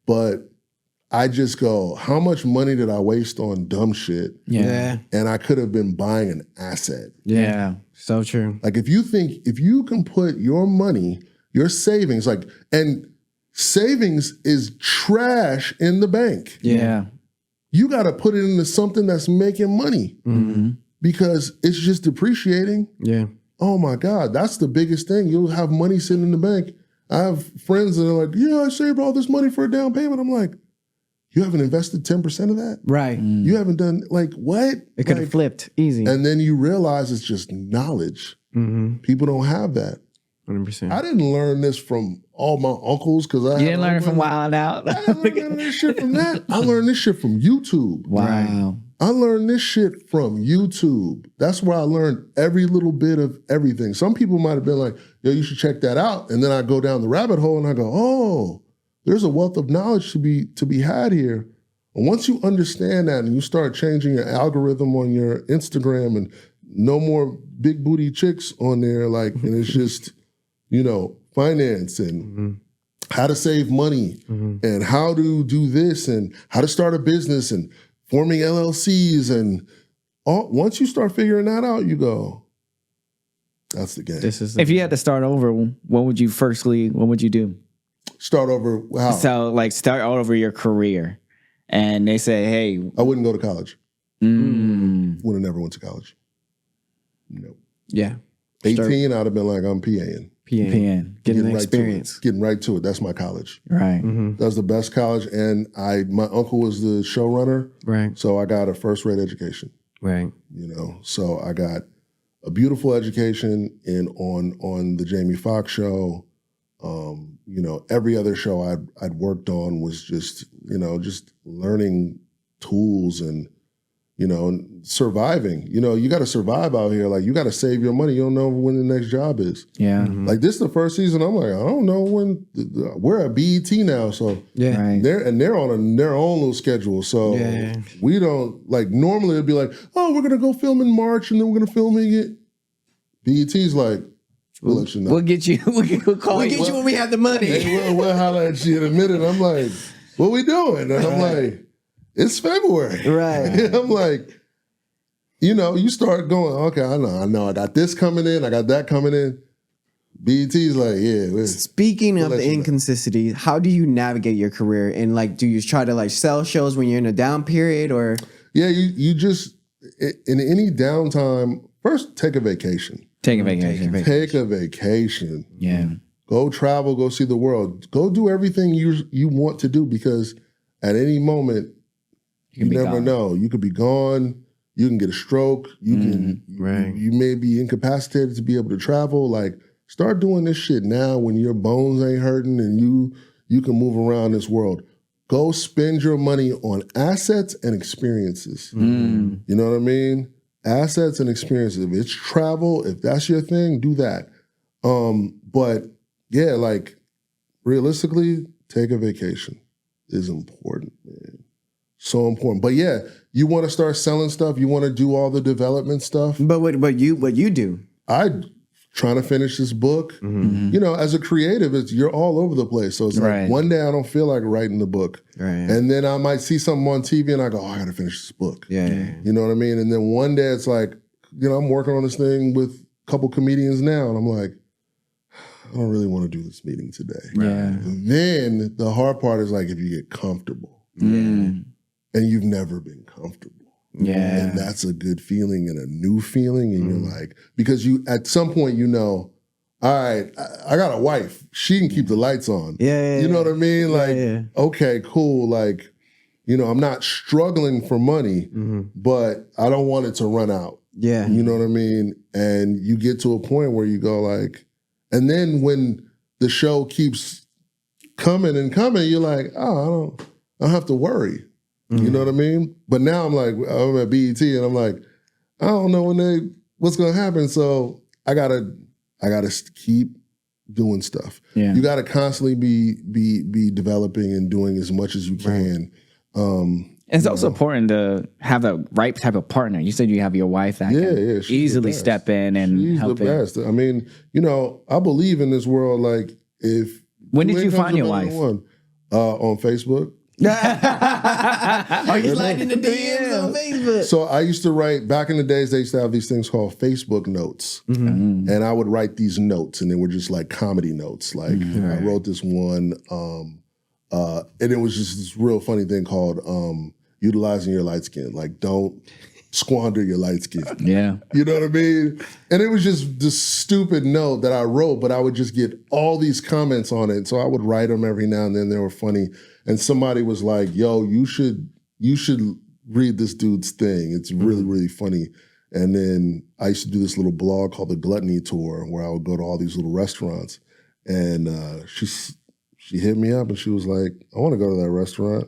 But I just go, how much money did I waste on dumb shit? Yeah. And I could have been buying an asset. Yeah. So true. Like if you can put your money, your savings, and savings is trash in the bank. Yeah. You got to put it into something that's making money because it's just depreciating. Yeah. Oh my God, that's the biggest thing. You'll have money sitting in the bank. I have friends that are like, yeah, I saved all this money for a down payment. I'm like, you haven't invested 10% of that? Right. You haven't done, like, what? It could have flipped easy. And then you realize it's just knowledge. People don't have that. 100%. I didn't learn this from all my uncles because I You didn't learn it from Wild Out. I didn't learn none of this shit from that. I learned this shit from YouTube. Wow. I learned this shit from YouTube. That's where I learned every little bit of everything. Some people might have been like, yo, you should check that out. And then I go down the rabbit hole and I go, oh, there's a wealth of knowledge to be had here. And once you understand that and you start changing your algorithm on your Instagram and no more big booty chicks on there, like, and it's just, finance and how to save money and how to do this and how to start a business and forming LLCs and once you start figuring that out, you go, that's the game. If you had to start over, what would you do? Start over how? So like start all over your career. and they say, hey, I wouldn't go to college. Would have never went to college. Nope. Yeah. 18, I'd have been like, I'm PAing. PN. Getting the right experience. Getting right to it. That's my college. Right. That was the best college. And my uncle was the showrunner. Right. So I got a first-rate education. Right. You know, so I got a beautiful education on the Jamie Foxx show. You know, every other show I'd worked on was just learning tools and, you know, surviving. You know, you got to survive out here. Like, you got to save your money. You don't know when the next job is. Yeah. Like, this is the first season. I'm like, I don't know when. We're at BET now, so Yeah. Right. they're on their own little schedule. So we don't, like, normally it'd be like, oh, we're gonna go film in March and then we're gonna film it. BET's like, we'll let you know. We'll get you. We'll call We'll you. get you when we have the money. Hey, we'll holler at you in a minute. I'm like, what we doing? And I'm like, it's February. Right. I'm like, you know, you start going, okay, I know. I got this coming in. I got that coming in. BET's like, yeah. Speaking of let the you know. inconsistencies, how do you navigate your career? And like, do you try to like sell shows when you're in a down period or? Yeah, you just, in any downtime, first take a vacation. Take a vacation. Take a vacation. Yeah. Go travel, go see the world. Go do everything you want to do, because at any moment, you be never gone. know. You could be gone. You can get a stroke. You can. Right. You may be incapacitated to be able to travel. Like, start doing this shit now when your bones ain't hurting and you can move around this world. Go spend your money on assets and experiences. You know what I mean? Assets and experiences. If it's travel, if that's your thing, do that. But yeah, like, realistically, take a vacation is important, man. So important. But yeah, you want to start selling stuff. You want to do all the development stuff. But what you do? Trying to finish this book. You know, as a creative, you're all over the place. So it's like, Right. one day I don't feel like writing the book. Right. And then I might see something on TV and I go, oh, I got to finish this book. Yeah. You know what I mean? And then one day it's like, you know, I'm working on this thing with a couple comedians now, and I'm like, I don't really want to do this meeting today. Yeah. Then the hard part is like, if you get comfortable and you've never been comfortable. Yeah. And that's a good feeling and a new feeling. And you're like, because you, at some point, you know, all right, I got a wife. She can keep the lights on. Yeah. You know what I mean? Like, yeah. okay, cool. Like, you know, I'm not struggling for money, but I don't want it to run out. Yeah. You know what I mean? And you get to a point where you go like, and then when the show keeps coming and coming, you're like, oh, I don't have to worry. You know what I mean? But now I'm like, I'm at BET and I'm like, I don't know what's gonna happen. So I gotta keep doing stuff. Yeah. You gotta constantly be developing and doing as much as you can. It's also important to have the right type of partner. You said you have your wife that can she's easily the best. step in and She's help the it. best. I mean, you know, I believe in this world. Like, if When two did you incomes find your are better wife? than one, on Facebook. Are you sliding the DMs on Facebook? So I used to write, back in the days, they used to have these things called Facebook notes. And I would write these notes, and they were just like comedy notes. Like, I wrote this one, and it was just this real funny thing called utilizing your light skin. Like, don't squander your light skin. Yeah. You know what I mean? And it was just this stupid note that I wrote, but I would just get all these comments on it. So I would write them every now and then. They were funny. And somebody was like, yo, you should read this dude's thing. It's really, really funny. And then I used to do this little blog called the Gluttony Tour, where I would go to all these little restaurants. And she hit me up and she was like, I want to go to that restaurant.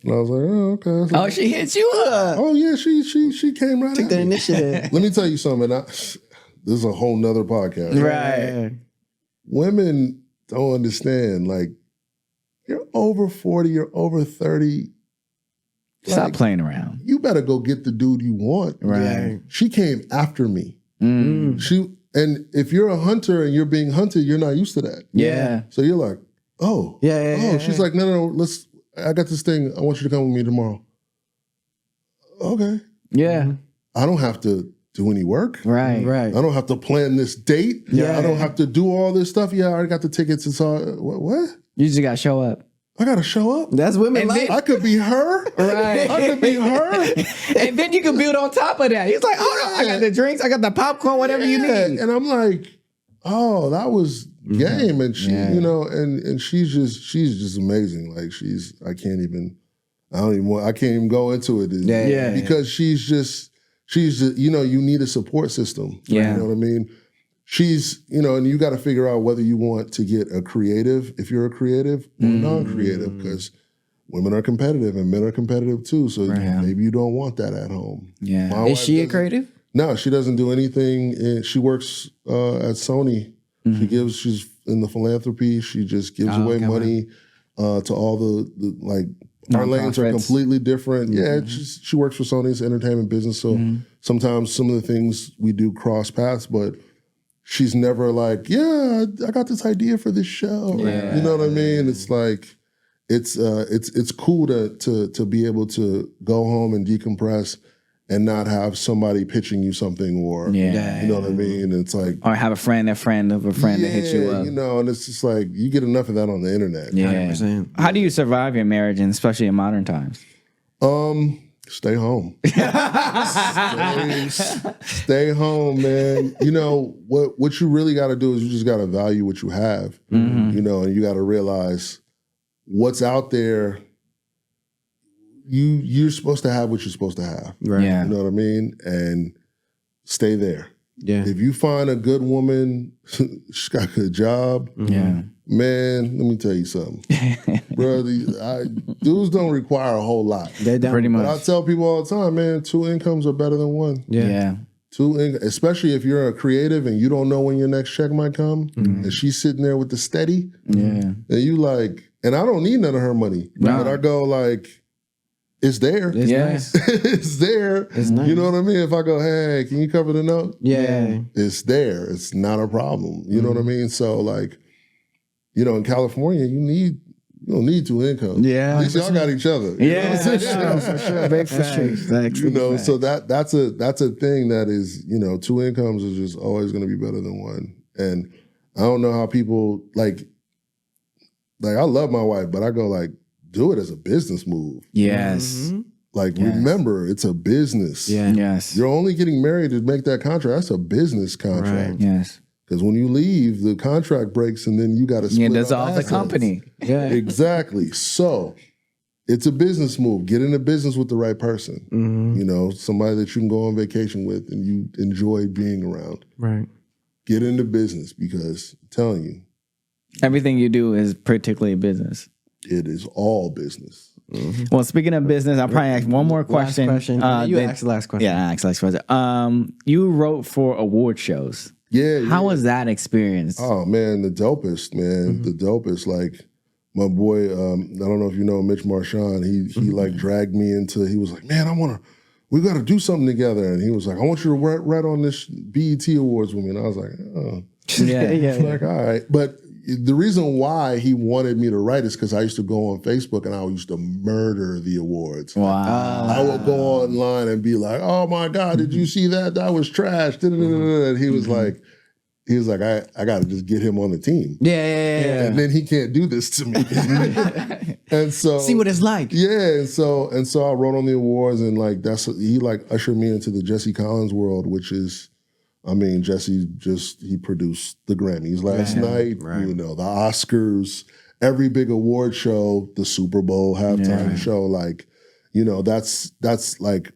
And I was like, oh, okay. Oh, she hit you up. Oh yeah, she came right Took at the me. initiative. Let me tell you something. This is a whole nother podcast. Right. Women don't understand. Like, you're over 40, you're over 30. Stop Like, playing around. you better go get the dude you want. Right. She came after me. And if you're a hunter and you're being hunted, you're not used to that. Yeah. So you're like, oh. Yeah. She's like, no, I got this thing. I want you to come with me tomorrow. Okay. Yeah. I don't have to do any work. Right. I don't have to plan this date. Yeah. I don't have to do all this stuff. Yeah, I already got the tickets. It's all, what? You just got to show up. I gotta show up. That's women like. I could be her. Right. I could be her. And then you can build on top of that. He's like, hold on, I got the drinks, I got the popcorn, whatever you need. And I'm like, oh, that was game. And she, you know, and she's just amazing. Like I can't even go into it. Because she's just, you know, you need a support system. Yeah. You know what I mean? She's, you know, and you got to figure out whether you want to get a creative, if you're a creative or non-creative, because women are competitive and men are competitive too. So maybe you don't want that at home. Yeah. My Is wife she a doesn't- creative? No, she doesn't do anything. She works at Sony. She's in the philanthropy. She just gives away money to all the like, our lanes are completely different. Yeah, she works for Sony's entertainment business. So sometimes some of the things we do cross paths, but she's never like, yeah, I got this idea for this show. You know what I mean? It's like, it's cool to be able to go home and decompress and not have somebody pitching you something or, you know what I mean? It's like, Or have a friend of a friend that hits you up. you know, and it's just like, you get enough of that on the internet. Yeah. 100%. How do you survive your marriage, and especially in modern times? Stay home. Stay home, man. You know, what you really got to do is you just got to value what you have, you know, and you got to realize what's out there. You're supposed to have what you're supposed to have. Right. Yeah. You know what I mean? And stay there. Yeah. If you find a good woman, she's got a good job, man, let me tell you something. Bro, dudes don't require a whole lot. They don't. Pretty much. But I tell people all the time, man, 2 incomes are better than one. Yeah. Especially if you're a creative and you don't know when your next check might come, and she's sitting there with the steady, and you like, and I don't need none of her money, but I go like, it's there. It's nice. It's there. It's nice. You know what I mean? If I go, hey, can you cover the note? Yeah. It's there. It's not a problem. You know what I mean? So like, you know, in California, you don't need 2 incomes. Yeah. At least y'all got each other. You know what I'm saying? for sure. Big facts. You know, so that's a thing that is, you know, 2 incomes is just always going to be better than one. And I don't know how people like I love my wife, but I go like, do it as a business move. Yes. Like, remember, it's a business. Yeah. Yes. You're only getting married to make that contract. That's a business contract. Right. Yes. Because when you leave, the contract breaks and then you got to split up dissolve the assets. company. Yeah. Exactly. So it's a business move. Get into business with the right person. You know, somebody that you can go on vacation with and you enjoy being around. Right. Get into business because I'm telling you, Everything you do is particularly business. it is all business. Well, speaking of business, I'll probably ask one more question. Last question. You asked the last question. Yeah, I asked the last question. You wrote for award shows. Yeah. How was that experience? Oh man, the dopest, man. The dopest. Like my boy, I don't know if you know Mitch Marchand, he like dragged me into, he was like, man, we got to do something together. And he was like, I want you to write on this BET Awards with me. And I was like, oh. Yeah. Like, all right. But the reason why he wanted me to write is because I used to go on Facebook and I used to murder the awards. Wow. I would go online and be like, oh my God, did you see that? That was trash. And he was like, I got to just get him on the team. Yeah. And then he can't do this to me. And so See what it's like. yeah, and so I wrote on the awards, and like he like ushered me into the Jesse Collins world, which is, I mean, Jesse he produced the Grammys last night, you know, the Oscars, every big award show, the Super Bowl halftime show, like, you know, that's like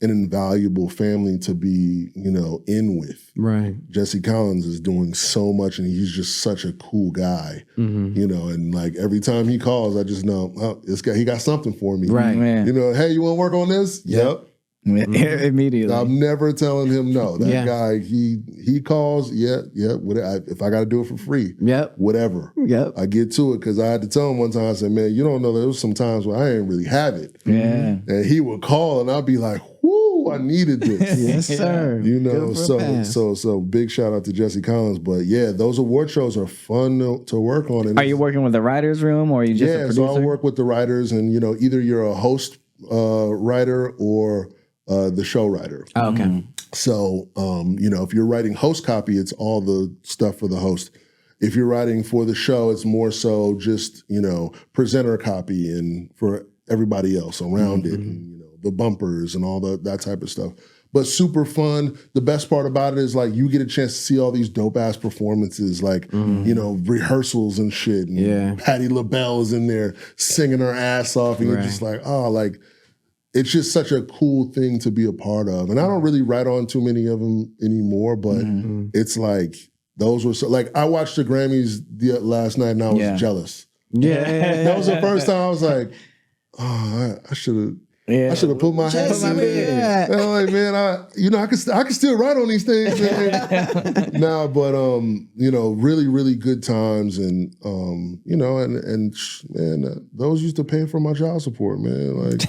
an invaluable family to be, you know, in with. Right. Jesse Collins is doing so much, and he's just such a cool guy, you know, and like every time he calls, I just know, oh, he got something for me. Right. Man. You know, hey, you want to work on this? Yep. Immediately. I'm never telling him no. That guy, he calls, if I got to do it for free, whatever. Yep. I get to it because I had to tell him one time, I said, man, you don't know, there was some times where I didn't really have it. Yeah. And he would call and I'd be like, whoo, I needed this. Yes, sir. You know, Good for a pass. so big shout out to Jesse Collins. But yeah, those award shows are fun to work on. And Are you working with the writer's room, or are you just a producer? so I work with the writers, and you know, either you're a host writer or the show writer. Oh, okay. So you know, if you're writing host copy, it's all the stuff for the host. if you're writing for the show, it's more so just, presenter copy and for everybody else around it, and, the bumpers and all that type of stuff. But super fun. The best part about it is like you get a chance to see all these dope ass performances, like rehearsals and shit. And Patti LaBelle is in there singing her ass off, and you're just like, oh, like it's just such a cool thing to be a part of. And I don't really write on too many of them anymore, but it's like those were like I watched the Grammys last night and I was jealous. Yeah, that was the first time I was like, oh, I should have. Yeah. I should have put my hands in it. And I'm like, man, I can still write on these things. Nah, but really, really good times, and man, those used to pay for my child support, man. Like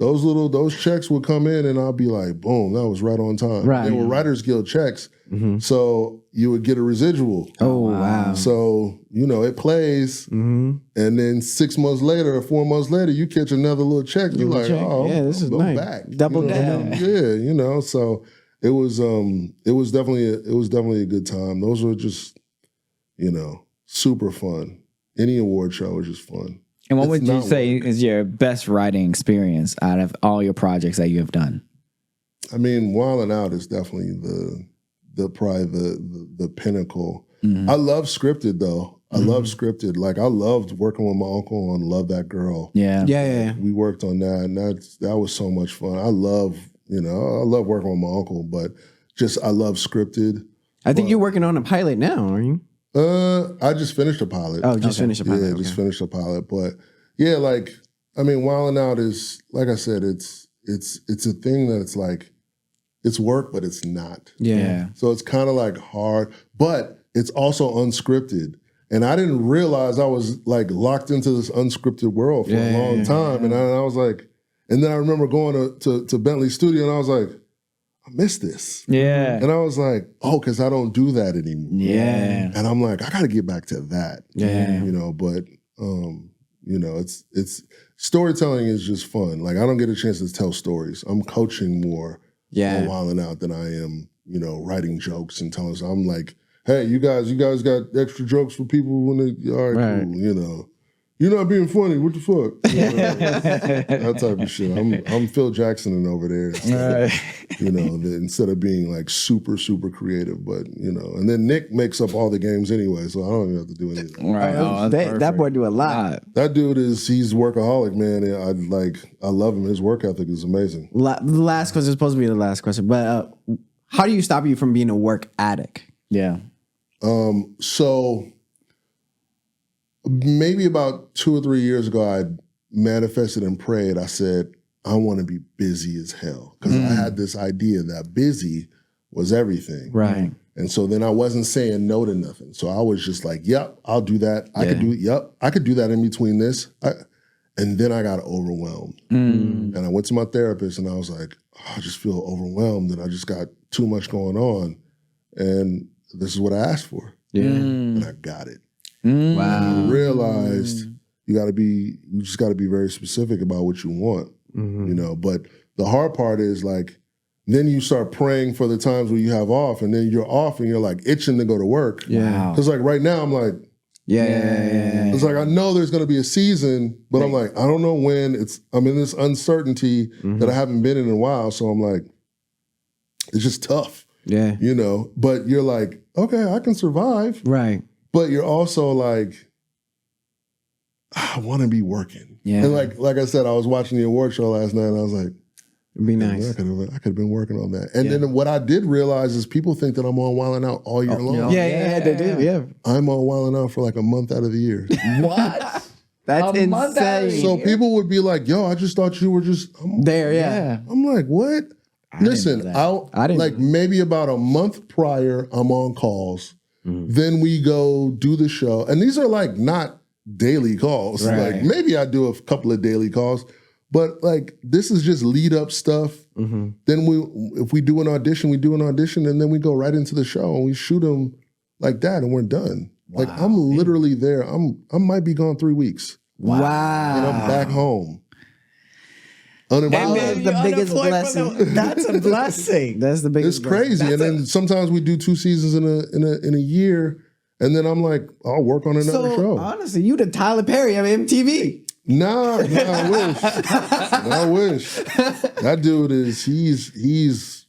those checks would come in, and I'll be like, boom, that was right on time. Right. They were Writers Guild checks, so you would get a residual. Oh wow! So it plays, and then 6 months later or 4 months later, you catch another little check. You're like, oh, yeah, this is nice. Back. Double down. Yeah, so it was definitely a good time. Those were just super fun. Any award show was just fun. And what would you say is your best writing experience out of all your projects that you have done? I mean, Wildin' Out is definitely probably the pinnacle. I love scripted though. I love scripted. Like I loved working with my uncle on Love That Girl. Yeah. We worked on that, and that was so much fun. I love working with my uncle, but I love scripted. I think you're working on a pilot now, aren't you? I just finished a pilot. Oh, finished a pilot. Yeah, just finished a pilot. But yeah, like I mean, Wildin' Out is, like I said, it's a thing that it's like it's work, but it's not. Yeah. So it's kind of like hard, but it's also unscripted. And I didn't realize I was like locked into this unscripted world for a long time. And I was like, and then I remember going to Bentley Studio, and I was like, I miss this. Yeah. And I was like, oh, because I don't do that anymore. Yeah. And I'm like, I got to get back to that. Yeah. But it's storytelling is just fun. Like I don't get a chance to tell stories. I'm coaching more on Wildin' Out than I am, writing jokes and telling. So I'm like, hey, you guys got extra jokes for people when they all right. Cool, You're not being funny. What the fuck? That type of shit. I'm Phil Jackson over there. Instead of being like super, super creative, but and then Nick makes up all the games anyway, so I don't even have to do anything. Right. That boy do a lot. That dude he's workaholic, man. I love him. His work ethic is amazing. The last question is supposed to be the last question, but how do you stop you from being a work addict? Yeah. So maybe about 2 or 3 years ago, I manifested and prayed. I said, I want to be busy as hell. Because I had this idea that busy was everything. Right. And so then I wasn't saying no to nothing. So I was just like, yep, I'll do that. I could do that in between this. And then I got overwhelmed. And I went to my therapist and I was like, I just feel overwhelmed and I just got too much going on. And this is what I asked for. Yeah. And I got it. Wow. I realized you just got to be very specific about what you want, but the hard part is like, then you start praying for the times where you have off and then you're off and you're like itching to go to work. Yeah. Cause like right now I'm like, it's like, I know there's going to be a season, but I'm like, I don't know when I'm in this uncertainty that I haven't been in a while. So I'm like, it's just tough. Yeah. But you're like, okay, I can survive. Right. But you're also like, I want to be working. Yeah. And like I said, I was watching the award show last night and I was like, it'd be nice. I could have been working on that. And then what I did realize is people think that I'm on Wildin' Out all year long. Yeah, they do. Yeah. I'm on Wildin' Out for like a month out of the year. What? That's insane. So people would be like, yo, I just thought you were just there. Yeah. I'm like, what? Listen, I didn't like maybe about a month prior, I'm on calls. Then we go do the show. And these are like not daily calls. Right. Like maybe I do a couple of daily calls, but like this is just lead up stuff. Then if we do an audition, we do an audition and then we go right into the show and we shoot them like that and we're done. Wow. Like I'm literally there. I might be gone 3 weeks. Wow. And I'm back home. That's the biggest blessing. That's a blessing. That's the biggest. It's crazy. And then sometimes we do 2 seasons in a year, And then I'm like, I'll work on another So show. honestly, you the Tyler Perry of MTV. Nah, I wish. I wish. That dude he's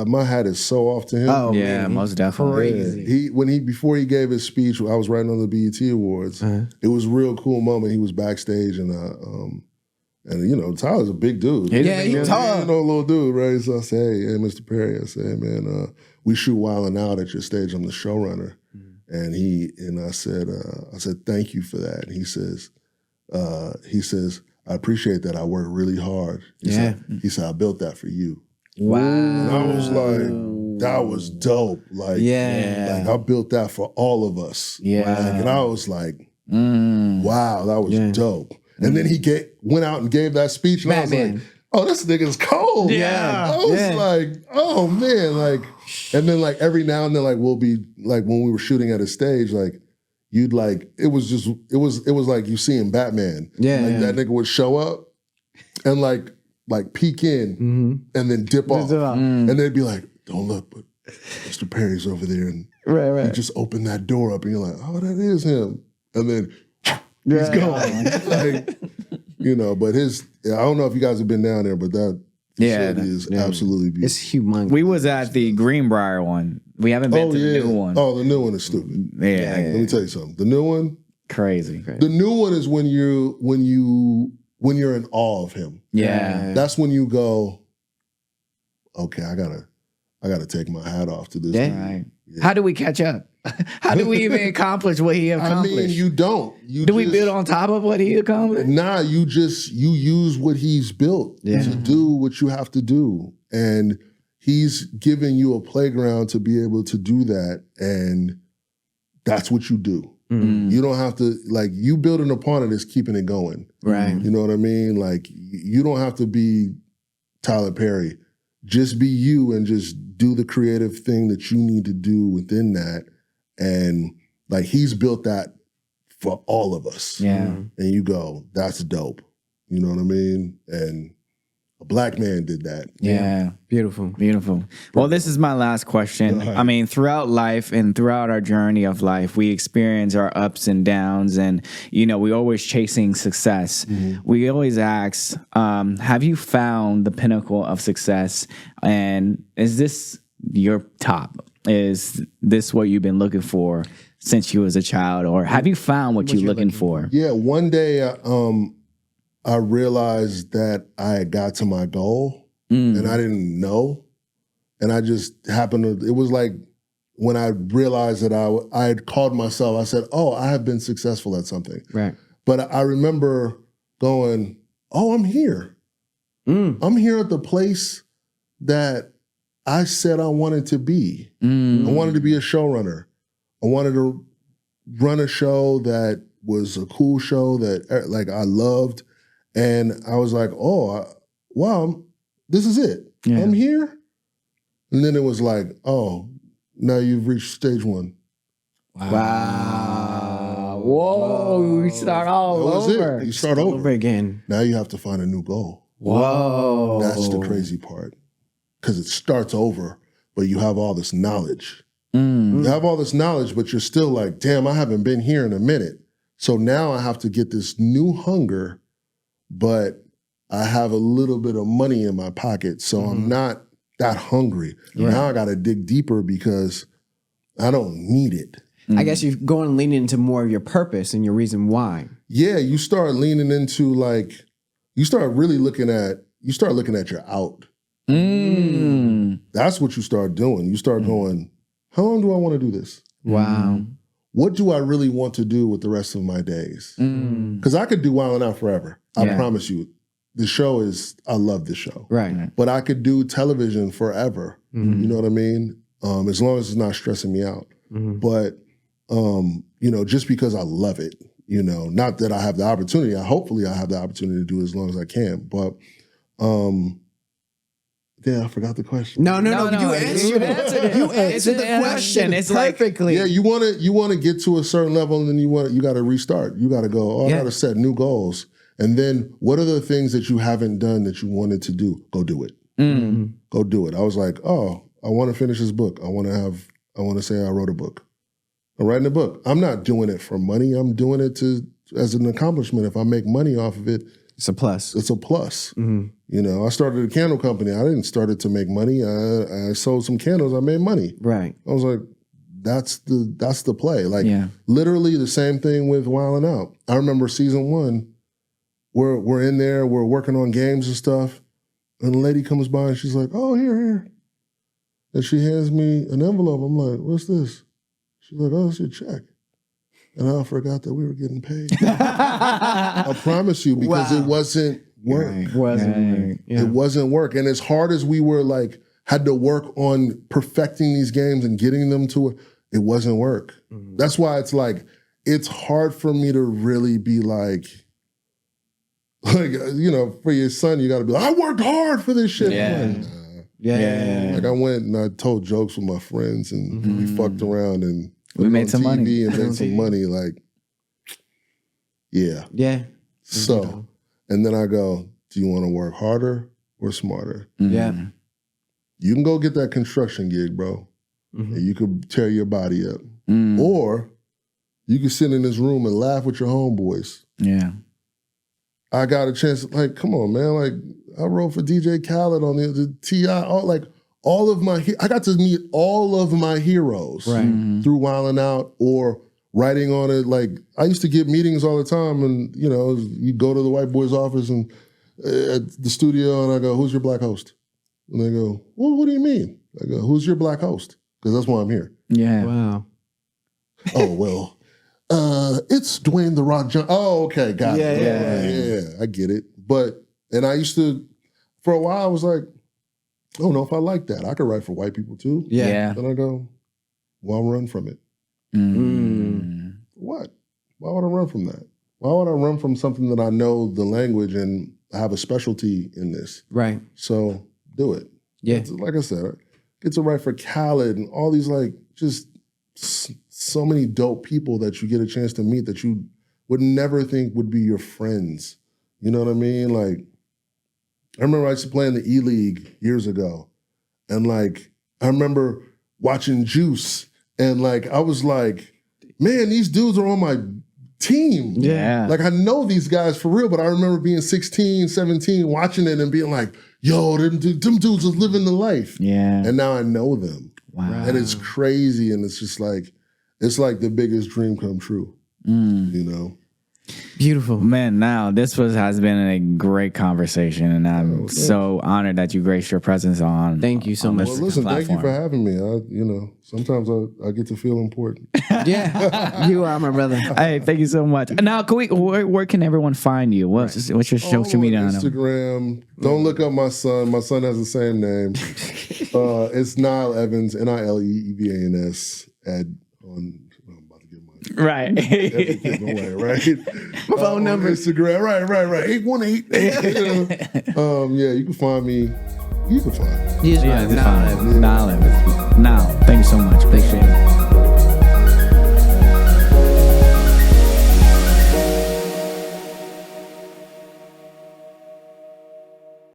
my hat is so off to him. Oh, Yeah, man, most definitely. crazy. Before he gave his speech, I was writing on the BET Awards. It was a real cool moment. He was backstage and you know, Tyler's a big dude. Yeah, he's tall. You know, little dude, right? So I say, hey, Mr. Perry, I say, hey, man, we shoot Wildin' Out at your stage. I'm the showrunner. And I said, thank you for that. And he says, I appreciate that. I worked really hard. He said, I built that for you. Wow. And I was like, that was dope. Like, like I built that for all of us. Yeah. Like, and I was like, wow, that was dope. And then he went out and gave that speech, and I was like, oh, this nigga's cold. Yeah. I was like, oh man, like, and then like every now and then, like we'll be like when we were shooting at a stage, like you'd like it was like you seeing Batman. Like that nigga would show up and like peek in and then dip off. And they'd be like, don't look, but Mr. Perry's over there, and you just open that door up and you're like, oh, that is him. And then he's gone. Like, you know, but I don't know if you guys have been down there, but that facility is absolutely beautiful. It's humongous. We was at the Greenbrier one. We haven't been to the new one. Oh, the new one is stupid. Yeah. Let me tell you something. The new one, Crazy. the new one is when you're in awe of him. Yeah. That's when you go, okay, I gotta take my hat off to this dude. Right. How do we catch up? How do we even accomplish what he accomplished? I mean, you don't. Do we build on top of what he accomplished? Nah, you use what he's built to do what you have to do. And he's giving you a playground to be able to do that. And that's what you do. You don't have to, like, you building upon it is keeping it going. Right. You know what I mean? Like, you don't have to be Tyler Perry. Just be you and just do the creative thing that you need to do within that. And like he's built that for all of us. Yeah. And you go, that's dope. You know what I mean? And a black man did that. Yeah. Beautiful. Well, this is my last question. I mean, throughout life and throughout our journey of life, we experience our ups and downs, and, you know, we're always chasing success. We always ask, have you found the pinnacle of success? And is this your top? Is this what you've been looking for since you was a child? Or have you found what you're looking for? Yeah, one day I realized that I had got to my goal and I didn't know. And I just happened to, it was like when I realized that I had called myself, I said, oh, I have been successful at something. Right. But I remember going, oh, I'm here. I'm here at the place that I said I wanted to be. I wanted to be a showrunner. I wanted to run a show that was a cool show that like I loved. And I was like, oh, wow, this is it. Yeah. I'm here. And then it was like, oh, now you've reached stage one. Wow. Whoa. We start all That was over. it. You start over. again. Now you have to find a new goal. Whoa. That's the crazy part. Because it starts over, but you have all this knowledge. You have all this knowledge, but you're still like, damn, I haven't been here in a minute. So now I have to get this new hunger, but I have a little bit of money in my pocket, so I'm not that hungry. Now I got to dig deeper because I don't need it. I guess you're going and leaning into more of your purpose and your reason why. Yeah, you start leaning into like, you start looking at your out. That's what you start doing. You start going, how long do I want to do this? Wow. What do I really want to do with the rest of my days? Because I could do Wildin' Out forever. I promise you. The show is, I love this show. Right. But I could do television forever. You know what I mean? As long as it's not stressing me out. But, you know, just because I love it, you know, not that I have the opportunity. Hopefully I have the opportunity to do it as long as I can. But, yeah, I forgot the question. No. You answered it. You answered the question. It's perfectly. Yeah, you want to get to a certain level, and then you got to restart. You got to go. Oh, I got to set new goals, and then what are the things that you haven't done that you wanted to do? Go do it. Go do it. I was like, oh, I want to finish this book. I want to say I wrote a book. I'm writing a book. I'm not doing it for money. I'm doing it as an accomplishment. If I make money off of it, It's a plus. it's a plus. You know, I started a candle company. I didn't start it to make money. I sold some candles. I made money. Right. I was like, that's the play. Like literally the same thing with Wildin' Out. I remember season 1, we're in there, we're working on games and stuff, and the lady comes by and she's like, oh, here. And she hands me an envelope. I'm like, what's this? She's like, oh, it's your check. And I forgot that we were getting paid. I promise you, because it wasn't work. It wasn't work. And as hard as we were like, had to work on perfecting these games and getting them to it wasn't work. That's why it's like, it's hard for me to really be like, you know, for your son, you got to be like, I worked hard for this shit. Like I went and I told jokes with my friends and we fucked around and we made some money and made some money. Like, yeah. So, and then I go, do you want to work harder or smarter? Yeah. You can go get that construction gig, bro. And you could tear your body up. Or you can sit in this room and laugh with your homeboys. Yeah. I got a chance, like, come on, man. Like, I wrote for DJ Khaled on the T.I., I got to meet all of my heroes through Wildin' Out or writing on it. Like, I used to get meetings all the time and, you know, you go to the white boy's office and at the studio and I go, who's your black host? And they go, well, what do you mean? I go, who's your black host? Because that's why I'm here. Yeah. Wow. Oh, well, it's Dwayne The Rock Johnson. Oh, okay, got it. Yeah, I get it. And I used to, for a while, I was like, I don't know if I like that. I could write for white people too. Yeah. Then I go, well, I'll run from it. What? Why would I run from that? Why would I run from something that I know the language and I have a specialty in this? Right. So do it. Yeah. Like I said, I get to write for Khaled and all these like just so many dope people that you get a chance to meet that you would never think would be your friends. You know what I mean? Like, I remember I used to play in the E-League years ago. And like, I remember watching Juice and like, I was like, man, these dudes are on my team. Yeah. Like I know these guys for real, but I remember being 16, 17, watching it and being like, yo, them dudes are living the life. Yeah. And now I know them. Wow. And it's crazy. And it's just like, it's like the biggest dream come true, you know? Beautiful. Man, now this has been a great conversation, and I'm so honored that you graced your presence on. Thank you so much. Well, listen, thank you for having me. Sometimes I get to feel important. Yeah, you are my brother. Hey, thank you so much. Now, where can everyone find you? What's your social media? Instagram. Don't look up my son. My son has the same name. It's Nile Evans, Nileevans. I'm about to get my right. everything away, right? My phone number. Instagram. Right. 818. Yeah, you can find me. You can find me. Yes, Yeah, right. Now, thank you so much. Appreciate it.